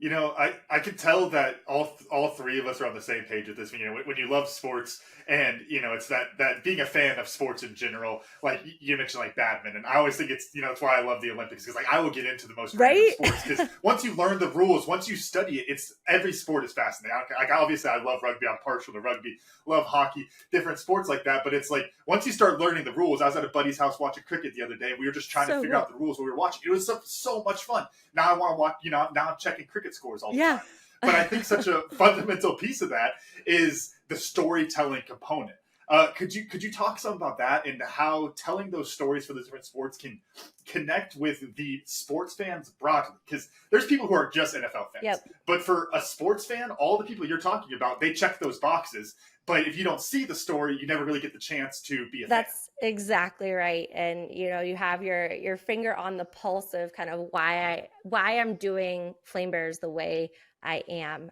[SPEAKER 2] I could tell that all three of us are on the same page with this. When you love sports, and it's that being a fan of sports in general, like you mentioned, like badminton. I always think it's that's why I love the Olympics, because I will get into the most random sports, because once you learn the rules, once you study it, every sport is fascinating. Obviously I love rugby. I'm partial to rugby. Love hockey, different sports like that. But it's like once you start learning the rules. I was at a buddy's house watching cricket the other day. We were just trying to figure out the rules while we were watching. It was so much fun. Now I want to watch. Now I'm checking cricket scores all the time. But I think such a fundamental piece of that is the storytelling component. Could you talk some about that and how telling those stories for the different sports can connect with the sports fans broadly? Because there's people who are just NFL fans. But for a sports fan, all the people you're talking about, they check those boxes. But if you don't see the story, you never really get the chance to be a fan. That's
[SPEAKER 3] exactly right. And, you have your finger on the pulse of kind of why I'm doing Flame Bears the way I am.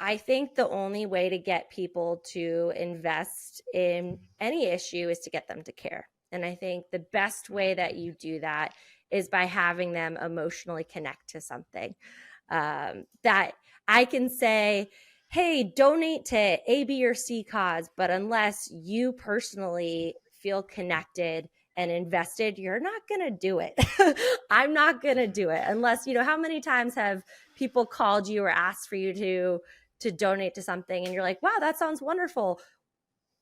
[SPEAKER 3] I think the only way to get people to invest in any issue is to get them to care. And I think the best way that you do that is by having them emotionally connect to something. That I can say, hey, donate to A, B, or C cause, but unless you personally feel connected and invested, you're not going to do it. I'm not going to do it unless, how many times have people called you or asked for you to donate to something and you're like, wow, that sounds wonderful.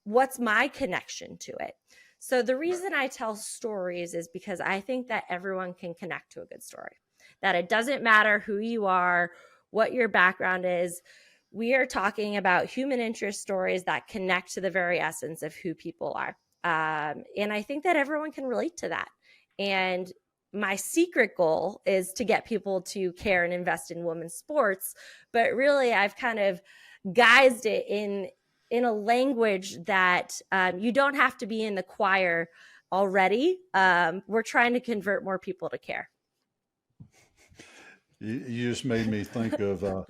[SPEAKER 3] what's my connection to it? So the reason I tell stories is because I think that everyone can connect to a good story, that it doesn't matter who you are, what your background is. We are talking about human interest stories that connect to the very essence of who people are. And I think that everyone can relate to that. And my secret goal is to get people to care and invest in women's sports. But really, I've kind of guised it in a language that you don't have to be in the choir already. We're trying to convert more people to care.
[SPEAKER 1] You just made me think of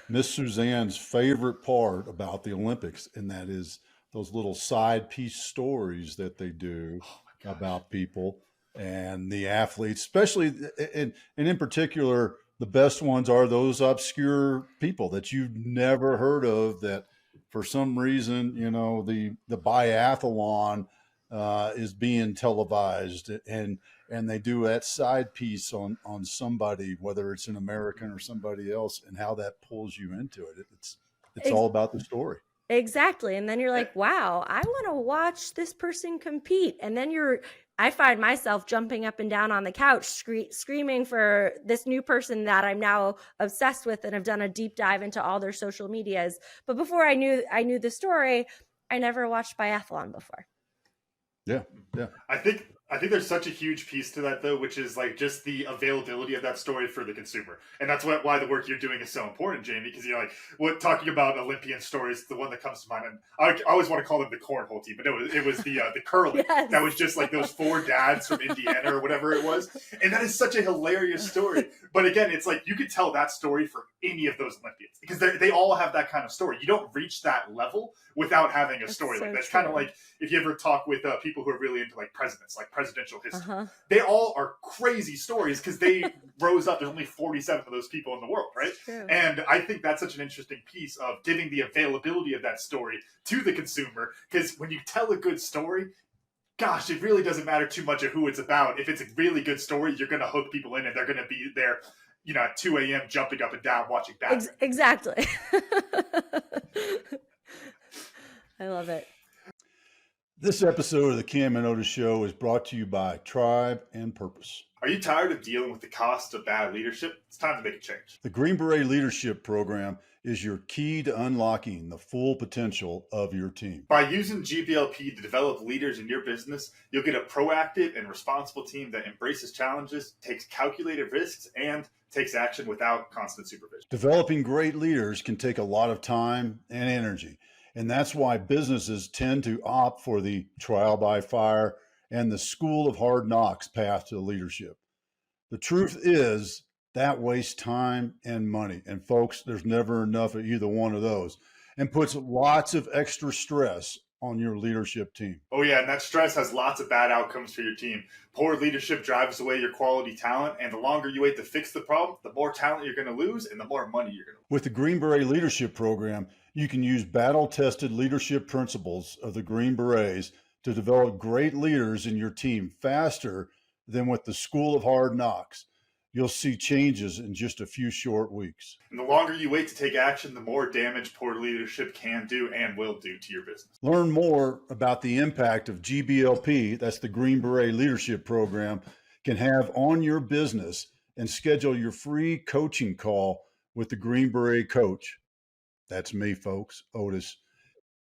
[SPEAKER 1] Miss Suzanne's favorite part about the Olympics, and that is those little side piece stories that they do about people and the athletes, especially, and in particular, the best ones are those obscure people that you've never heard of that for some reason, the biathlon is being televised, and they do that side piece on somebody, whether it's an American or somebody else, and how that pulls you into it. It's all about the story.
[SPEAKER 3] Exactly. And then you're like, wow, I want to watch this person compete. And then I find myself jumping up and down on the couch, screaming for this new person that I'm now obsessed with and have done a deep dive into all their social medias. But before I knew the story, I never watched biathlon before.
[SPEAKER 1] Yeah.
[SPEAKER 2] I think there's such a huge piece to that, though, which is like just the availability of that story for the consumer, and that's why the work you're doing is so important, Jamie. Because you're like, talking about Olympian stories, the one that comes to mind, and I always want to call them the cornhole team, but it was the curling. Yes. That was just like those 4 dads from Indiana or whatever it was, and that is such a hilarious story. But again, it's like you could tell that story for any of those Olympians because they all have that kind of story. You don't reach that level without having a story like that. It's kind of like if you ever talk with people who are really into like presidents, like presidential history. They all are crazy stories because they rose up. There's only 47 of those people in the world, right? And I think that's such an interesting piece of giving the availability of that story to the consumer, because when you tell a good story, gosh, it really doesn't matter too much of who it's about. If it's a really good story, you're going to hook people in and they're going to be there, at 2 a.m. jumping up and down watching badminton.
[SPEAKER 3] Exactly. I love it.
[SPEAKER 1] This episode of the Cam and Otis Show is brought to you by Tribe and Purpose.
[SPEAKER 2] Are you tired of dealing with the cost of bad leadership? It's time to make a change.
[SPEAKER 1] The Green Beret Leadership Program is your key to unlocking the full potential of your team.
[SPEAKER 2] By using GBLP to develop leaders in your business, you'll get a proactive and responsible team that embraces challenges, takes calculated risks, and takes action without constant supervision.
[SPEAKER 1] Developing great leaders can take a lot of time and energy. And that's why businesses tend to opt for the trial by fire and the school of hard knocks path to leadership. The truth is that wastes time and money. And folks, there's never enough of either one of those, and puts lots of extra stress on your leadership team.
[SPEAKER 2] Oh yeah, and that stress has lots of bad outcomes for your team. Poor leadership drives away your quality talent, and the longer you wait to fix the problem, the more talent you're going to lose and the more money you're going to lose.
[SPEAKER 1] With the Green Beret Leadership Program, you can use battle-tested leadership principles of the Green Berets to develop great leaders in your team faster than with the School of Hard Knocks. You'll see changes in just a few short weeks.
[SPEAKER 2] And the longer you wait to take action, the more damage poor leadership can do and will do to your business.
[SPEAKER 1] Learn more about the impact of GBLP, that's the Green Beret Leadership Program, can have on your business, and schedule your free coaching call with the Green Beret coach. That's me, folks, Otis.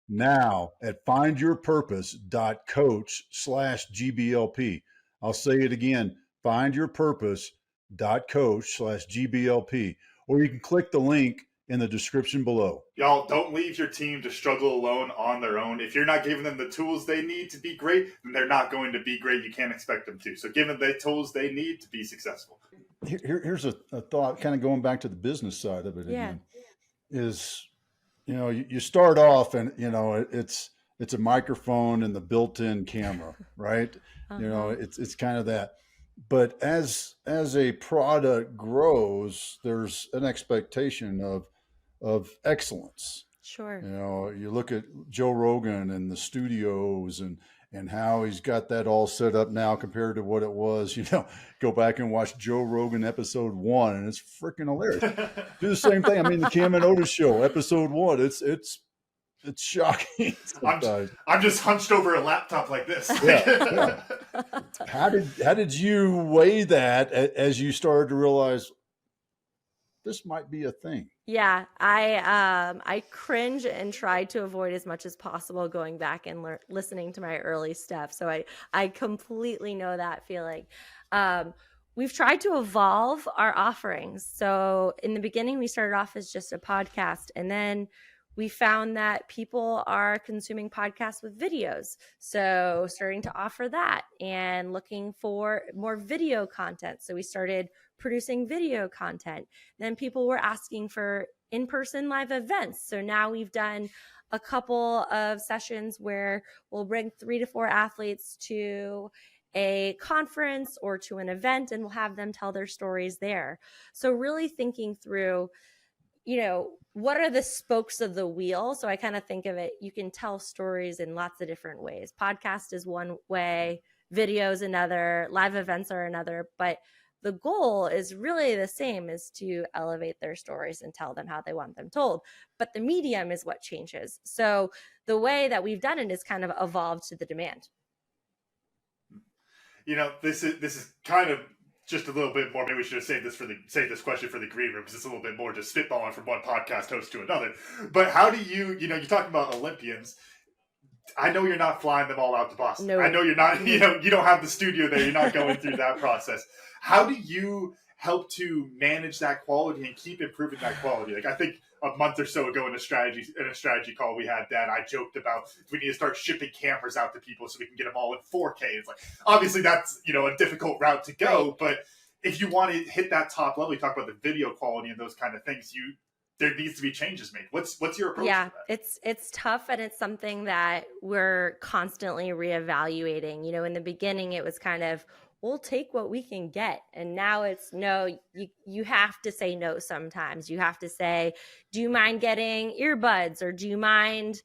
[SPEAKER 1] Now at findyourpurpose.coach/GBLP. I'll say it again, findyourpurpose.coach/GBLP, or you can click the link in the description below.
[SPEAKER 2] Y'all, don't leave your team to struggle alone on their own. If you're not giving them the tools they need to be great, then they're not going to be great. You can't expect them to. So give them the tools they need to be successful.
[SPEAKER 1] Here's a thought, kind of going back to the business side of it again, is, you start off and, it's a microphone and the built-in camera, right? It's kind of that. But as a product grows, there's an expectation of excellence.
[SPEAKER 3] Sure.
[SPEAKER 1] You look at Joe Rogan and the studios and how he's got that all set up now compared to what it was. Go back and watch Joe Rogan episode 1, and it's freaking hilarious. Do the same thing. I mean, the Cam and Otis Show episode 1. It's it's shocking sometimes.
[SPEAKER 2] I'm just hunched over a laptop like this.
[SPEAKER 1] Yeah. How did you weigh that as you started to realize this might be a thing?
[SPEAKER 3] Yeah, I cringe and try to avoid as much as possible going back and listening to my early stuff. So I completely know that feeling. We've tried to evolve our offerings. So in the beginning, we started off as just a podcast, and then we found that people are consuming podcasts with videos. So starting to offer that and looking for more video content. So we started producing video content. Then people were asking for in-person live events. So now we've done a couple of sessions where we'll bring 3 to 4 athletes to a conference or to an event, and we'll have them tell their stories there. So really thinking through, what are the spokes of the wheel? So I kind of think of it, you can tell stories in lots of different ways. Podcast is one way, video is another, live events are another, but the goal is really the same, is to elevate their stories and tell them how they want them told. But the medium is what changes. So the way that we've done it is kind of evolved to the demand.
[SPEAKER 2] This is kind of just a little bit more. Maybe we should have saved this question for the green room, because it's a little bit more just spitballing from one podcast host to another. But how do you talking about Olympians? I know you're not flying them all out to Boston.
[SPEAKER 3] No.
[SPEAKER 2] I know you're not. You don't have the studio there. You're not going through that process. How do you help to manage that quality and keep improving that quality? Like, I think a month or so ago in a strategy call we had, Dad, I joked about we need to start shipping cameras out to people so we can get them all in 4K. It's like, obviously that's, a difficult route to go, right. But if you want to hit that top level, you talk about the video quality and those kind of things, there needs to be changes made. What's your approach to that?
[SPEAKER 3] It's tough, and it's something that we're constantly reevaluating. In the beginning it was kind of, we'll take what we can get. And now it's no, you have to say no sometimes. You have to say, do you mind getting earbuds, or do you mind,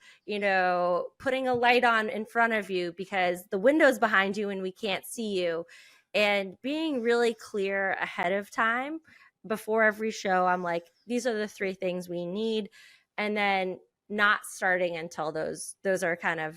[SPEAKER 3] putting a light on in front of you because the window's behind you and we can't see you? And being really clear ahead of time before every show, I'm like, these are the 3 things we need. And then not starting until those are kind of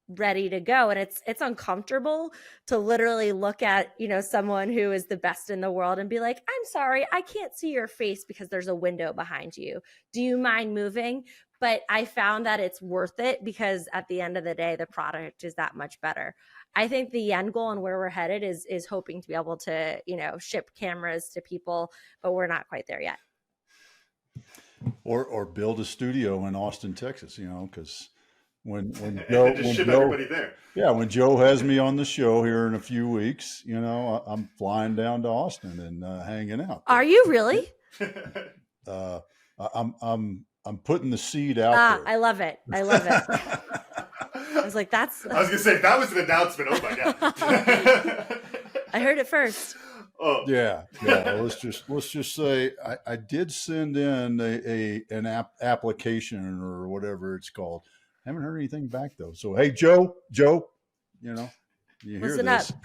[SPEAKER 3] ready to go. And it's uncomfortable to literally look at, someone who is the best in the world and be like, I'm sorry, I can't see your face because there's a window behind you. Do you mind moving? But I found that it's worth it, because at the end of the day, the product is that much better. I think the end goal and where we're headed is hoping to be able to, ship cameras to people, but we're not quite there yet.
[SPEAKER 1] Or build a studio in Austin, Texas, because when
[SPEAKER 2] Joe, everybody there.
[SPEAKER 1] Yeah, when Joe has me on the show here in a few weeks, I'm flying down to Austin and hanging out.
[SPEAKER 3] Are you really?
[SPEAKER 1] I'm putting the seed out there.
[SPEAKER 3] I love it. I was like, I was
[SPEAKER 2] gonna say, that was an announcement. Oh my God.
[SPEAKER 3] I heard it first.
[SPEAKER 1] Oh yeah. Let's just say I did send in an application or whatever it's called. Haven't heard anything back though. So hey, Joe, you hear
[SPEAKER 3] Listen
[SPEAKER 1] this?
[SPEAKER 3] Up.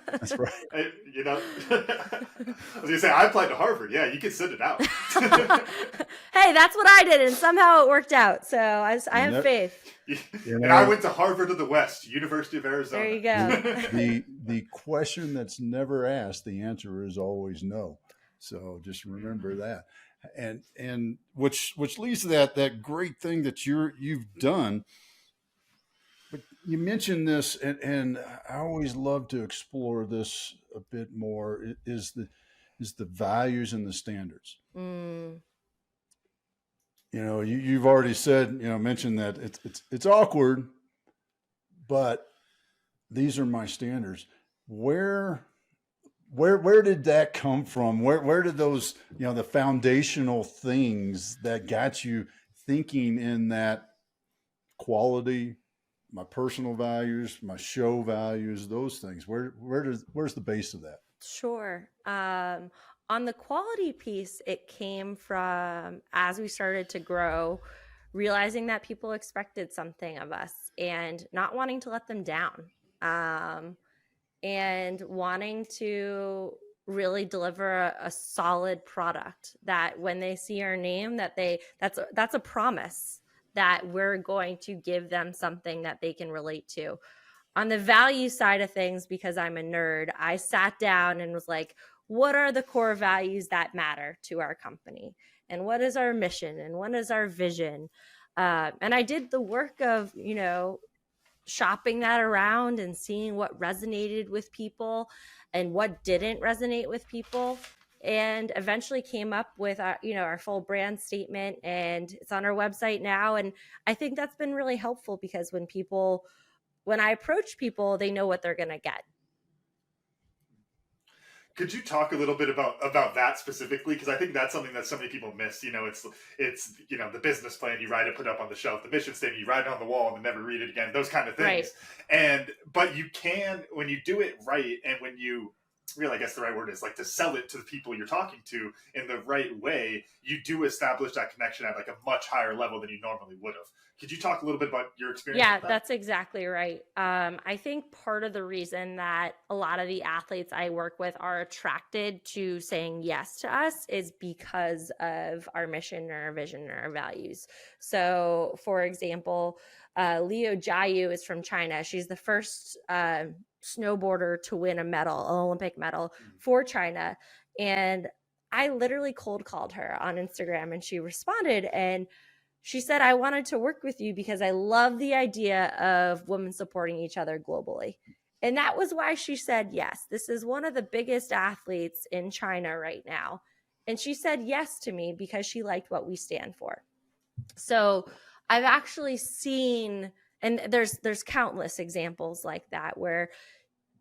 [SPEAKER 1] That's right.
[SPEAKER 2] I was gonna say, I applied to Harvard. Yeah, you can send it out.
[SPEAKER 3] Hey, that's what I did, and somehow it worked out. So I have faith.
[SPEAKER 2] And I went to Harvard of the West, University of Arizona.
[SPEAKER 3] There you go.
[SPEAKER 1] The question that's never asked, the answer is always no. So just remember that. And which leads to that great thing that you've done. But you mentioned this, and I always love to explore this a bit more. Is the values and the standards. You've already said, mentioned that it's awkward, but these are my standards. Where did that come from? Where did those, the foundational things that got you thinking in that quality, my personal values, my show values, those things? Where's the base of that?
[SPEAKER 3] Sure. On the quality piece, it came from, as we started to grow, realizing that people expected something of us and not wanting to let them down, and wanting to really deliver a solid product that when they see our name, that's a promise that we're going to give them something that they can relate to. On the value side of things, because I'm a nerd, I sat down and was like, what are the core values that matter to our company? And what is our mission? And what is our vision? And I did the work of, shopping that around and seeing what resonated with people and what didn't resonate with people, and eventually came up with our full brand statement, and it's on our website now. And I think that's been really helpful, because when I approach people, they know what they're going to get.
[SPEAKER 2] Could you talk a little bit about that specifically? Because I think that's something that so many people miss. It's the business plan, you write it, put up on the shelf, the mission statement, you write it on the wall and then never read it again, those kind of things. Right. But you can, when you do it right, and when you really, I guess the right word is like to sell it to the people you're talking to in the right way, you do establish that connection at like a much higher level than you normally would have. Could you talk a little bit about your experience?
[SPEAKER 3] Yeah, that's exactly right. I think part of the reason that a lot of the athletes I work with are attracted to saying yes to us is because of our mission, or our vision, or our values. So, for example, Liu Jiayu is from China. She's the first snowboarder to win an Olympic medal for China. And I literally cold called her on Instagram, and she responded, and she said, I wanted to work with you because I love the idea of women supporting each other globally. And that was why she said yes. This is one of the biggest athletes in China right now. And she said yes to me because she liked what we stand for. So I've actually seen, and there's countless examples like that, where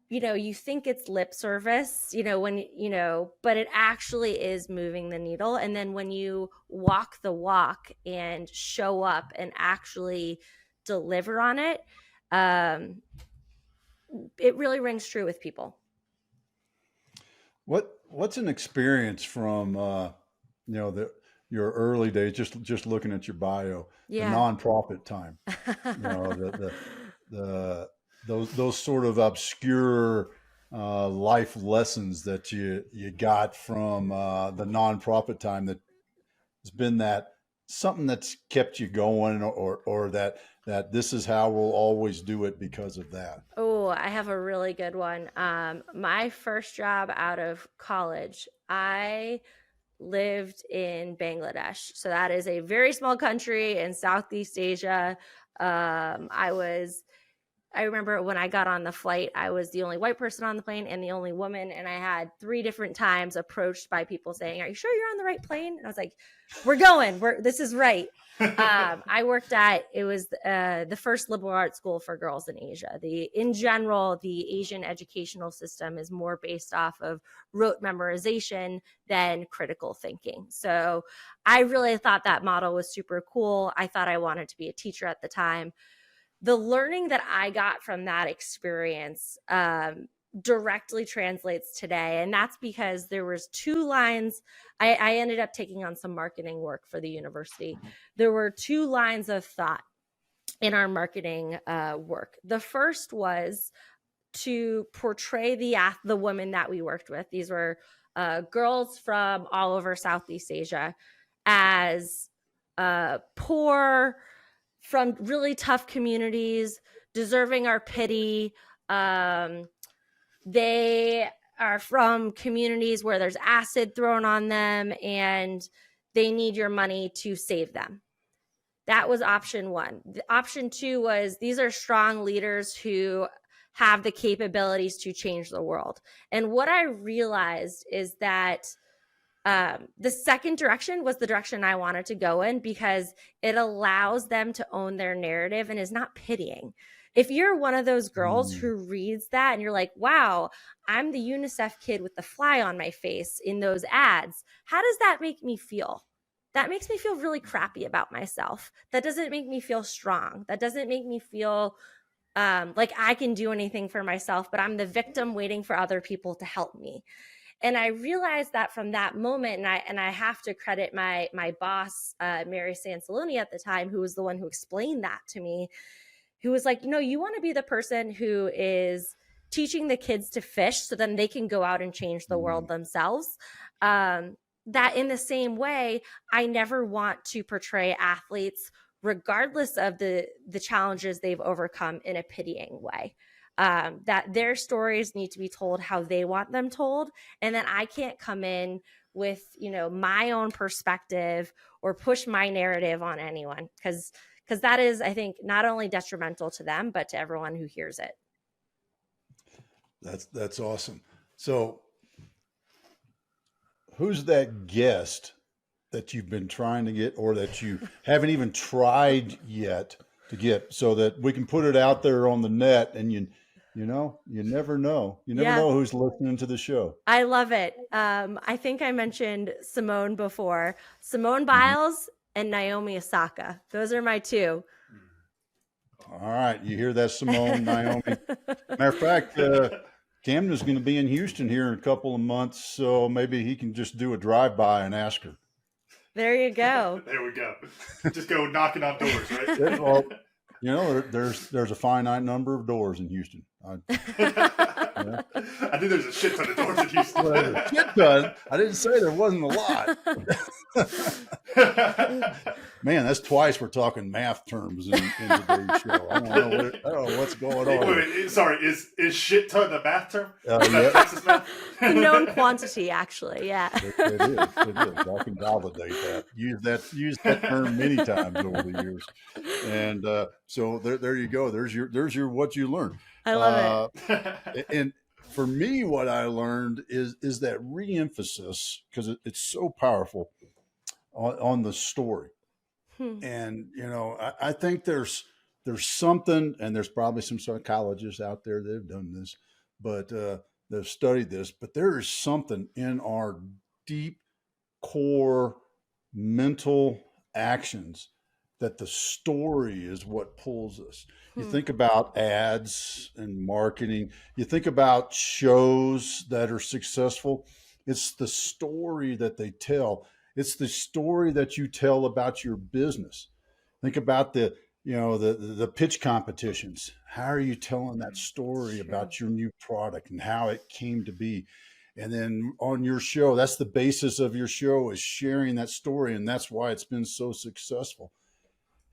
[SPEAKER 3] you think it's lip service, but it actually is moving the needle. And then when you walk the walk and show up and actually deliver on it, it really rings true with people.
[SPEAKER 1] What's an experience from, your early days, just looking at your bio, the nonprofit time, those sort of obscure life lessons that you got from the nonprofit time, that has been that something that's kept you going, or that this is how we'll always do it because of that?
[SPEAKER 3] Oh, I have a really good one. My first job out of college, I lived in Bangladesh. So that is a very small country in Southeast Asia. I remember when I got on the flight, I was the only white person on the plane and the only woman. And I had 3 different times approached by people saying, are you sure you're on the right plane? And I was like, we're going, this is right. I worked it was the first liberal arts school for girls in Asia. In general, the Asian educational system is more based off of rote memorization than critical thinking. So I really thought that model was super cool. I thought I wanted to be a teacher at the time. The learning that I got from that experience directly translates today. And that's because there was 2 lines. I ended up taking on some marketing work for the university. There were 2 lines of thought in our marketing work. The first was to portray the women that we worked with. These were girls from all over Southeast Asia as poor, from really tough communities, deserving our pity. They are from communities where there's acid thrown on them and they need your money to save them. That was option 1. Option 2 was, these are strong leaders who have the capabilities to change the world. And what I realized is that the second direction was the direction I wanted to go in, because it allows them to own their narrative and is not pitying. If you're one of those girls who reads that and you're like, wow, I'm the UNICEF kid with the fly on my face in those ads, how does that make me feel? That makes me feel really crappy about myself. That doesn't make me feel strong. That doesn't make me feel like I can do anything for myself, but I'm the victim waiting for other people to help me. And I realized that from that moment, and I have to credit my boss, Mary Sansaloni at the time, who was the one who explained that to me, who was like, you want to be the person who is teaching the kids to fish so then they can go out and change the world themselves. That in the same way, I never want to portray athletes regardless of the challenges they've overcome, in a pitying way. That their stories need to be told how they want them told. And then I can't come in with, my own perspective or push my narrative on anyone, because that is, I think, not only detrimental to them, but to everyone who hears it.
[SPEAKER 1] That's awesome. So who's that guest that you've been trying to get, or that you haven't even tried yet to get, so that we can put it out there on the net, and you never know. You never know who's listening to the show.
[SPEAKER 3] I love it. I think I mentioned Simone before. Simone Biles and Naomi Osaka. Those are my two.
[SPEAKER 1] All right. You hear that, Simone, Naomi? Matter of fact, Camden is going to be in Houston here in a couple of months, so maybe he can just do a drive-by and ask her.
[SPEAKER 3] There you go.
[SPEAKER 2] There we go. Just go knocking on doors, right?
[SPEAKER 1] Well, there's a finite number of doors in Houston.
[SPEAKER 2] I think there's a shit ton of doors in Houston.
[SPEAKER 1] Well, a shit ton. I didn't say there wasn't a lot. Man, that's twice we're talking math terms in today's show. I don't know what's going on.
[SPEAKER 2] Wait, sorry, is shit ton a math term?
[SPEAKER 1] Yeah.
[SPEAKER 2] Texas math?
[SPEAKER 3] It's a known quantity, actually. Yeah.
[SPEAKER 1] It is. I can validate that. Use that term many times over the years. And so there you go. There's your what you learn.
[SPEAKER 3] I love
[SPEAKER 1] it. And for me, what I learned is that re-emphasis, because it's so powerful, on the story. And I think there's something, and there's probably some psychologists out there that have done this, but they've studied this, but there is something in our deep core mental actions that the story is what pulls us. You think about ads and marketing, you think about shows that are successful. It's the story that they tell. It's the story that you tell about your business. Think about the pitch competitions. How are you telling that story about your new product and how it came to be? And then on your show, that's the basis of your show, is sharing that story. And that's why it's been so successful.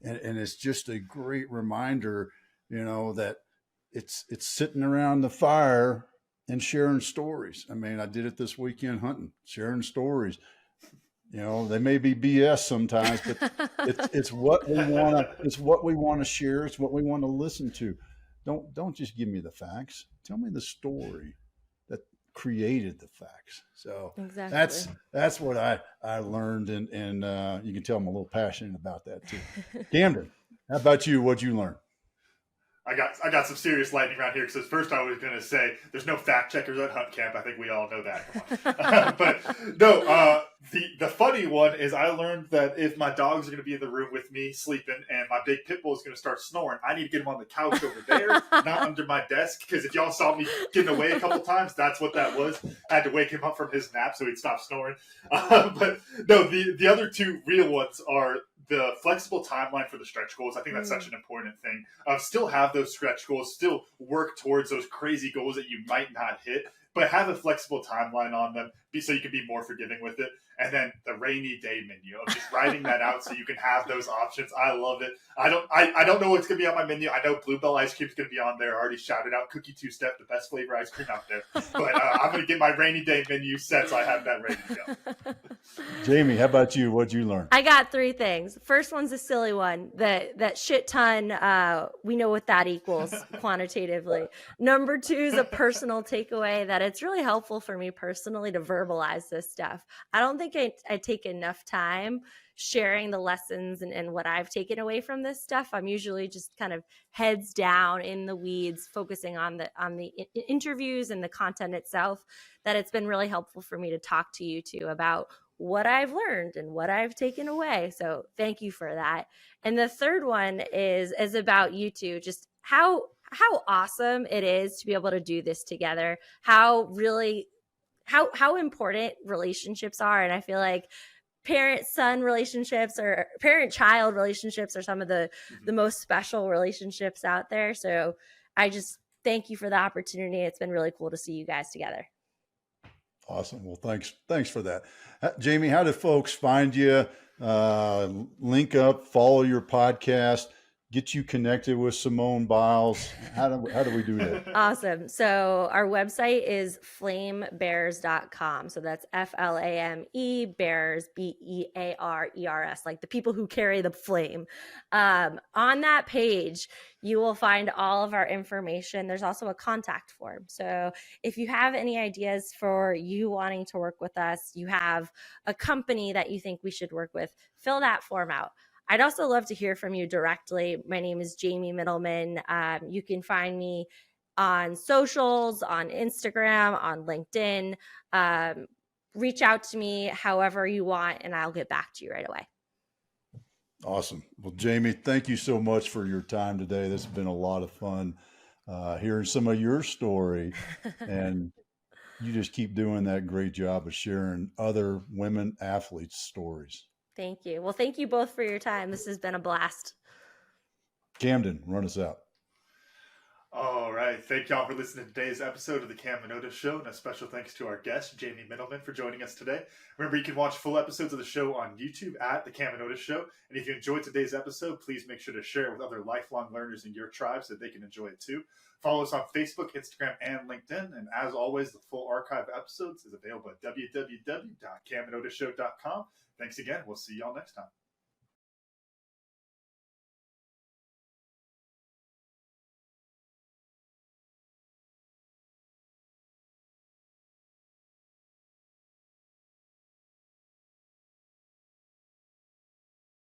[SPEAKER 1] And it's just a great reminder, that it's sitting around the fire and sharing stories. I mean, I did it this weekend hunting, sharing stories. They may be BS sometimes, but it's what we want to. It's what we want to share. It's what we want to listen to. Don't just give me the facts. Tell me the story that created the facts. So
[SPEAKER 3] exactly.
[SPEAKER 1] That's what I learned, and you can tell I'm a little passionate about that too. Camden, how about you? What'd you learn?
[SPEAKER 2] I got some serious lightning around here, because at first I was going to say there's no fact checkers at hunt camp. I think we all know that. Come on. But no, the funny one is I learned that if my dogs are going to be in the room with me sleeping and my big pit bull is going to start snoring, I need to get him on the couch over there, not under my desk. Because if y'all saw me getting away a couple times, that's what that was. I had to wake him up from his nap so he'd stop snoring. But no, the other two real ones are the flexible timeline for the stretch goals. I think that's such an important thing. Still have those stretch goals, still work towards those crazy goals that you might not hit, but have a flexible timeline on them so you can be more forgiving with it. And then the rainy day menu of just writing that out so you can have those options. I love it. I don't know what's going to be on my menu. I know Bluebell ice cream is going to be on there. I already shouted out Cookie Two-Step, the best flavor ice cream out there. But I'm going to get my rainy day menu set so I have that ready to go.
[SPEAKER 1] Jamie, how about you? What'd you learn?
[SPEAKER 3] I got three things. First one's a silly one. That shit ton, we know what that equals quantitatively. Number two is a personal takeaway that it's really helpful for me personally to verbalize this stuff. I don't think I take enough time sharing the lessons and what I've taken away from this stuff. I'm usually just kind of heads down in the weeds, focusing on the interviews and the content itself, that it's been really helpful for me to talk to you two about what I've learned and what I've taken away. So thank you for that. And the third one is about you two, just how awesome it is to be able to do this together, how important relationships are. And I feel like parent-son relationships or parent-child relationships are some of the most special relationships out there. So I just thank you for the opportunity. It's been really cool to see you guys together.
[SPEAKER 1] Awesome. Well, thanks for that. Jamie, how do folks find you? link up, follow your podcast, get you connected with Simone Biles. How do we do that?
[SPEAKER 3] Awesome. So our website is flamebears.com. So that's FLAME bears, BEARERS, like the people who carry the flame. On that page, you will find all of our information. There's also a contact form. So if you have any ideas for you wanting to work with us, you have a company that you think we should work with, fill that form out. I'd also love to hear from you directly. My name is Jamie Mittelman. You can find me on socials, on Instagram, on LinkedIn. Reach out to me however you want, and I'll get back to you right away.
[SPEAKER 1] Awesome. Well, Jamie, thank you so much for your time today. This has been a lot of fun hearing some of your story. And you just keep doing that great job of sharing other women athletes' stories.
[SPEAKER 3] Thank you. Well, thank you both for your time. This has been a blast.
[SPEAKER 1] Camden, run us out.
[SPEAKER 2] All right. Thank y'all for listening to today's episode of the Camden and Otis Show, and a special thanks to our guest, Jamie Mittelman, for joining us today. Remember, you can watch full episodes of the show on YouTube at the Camden and Otis Show. And if you enjoyed today's episode, please make sure to share it with other lifelong learners in your tribe so they can enjoy it too. Follow us on Facebook, Instagram, and LinkedIn. And as always, the full archive of episodes is available at www.camdenandotisshow.com. Thanks again. We'll see y'all next time.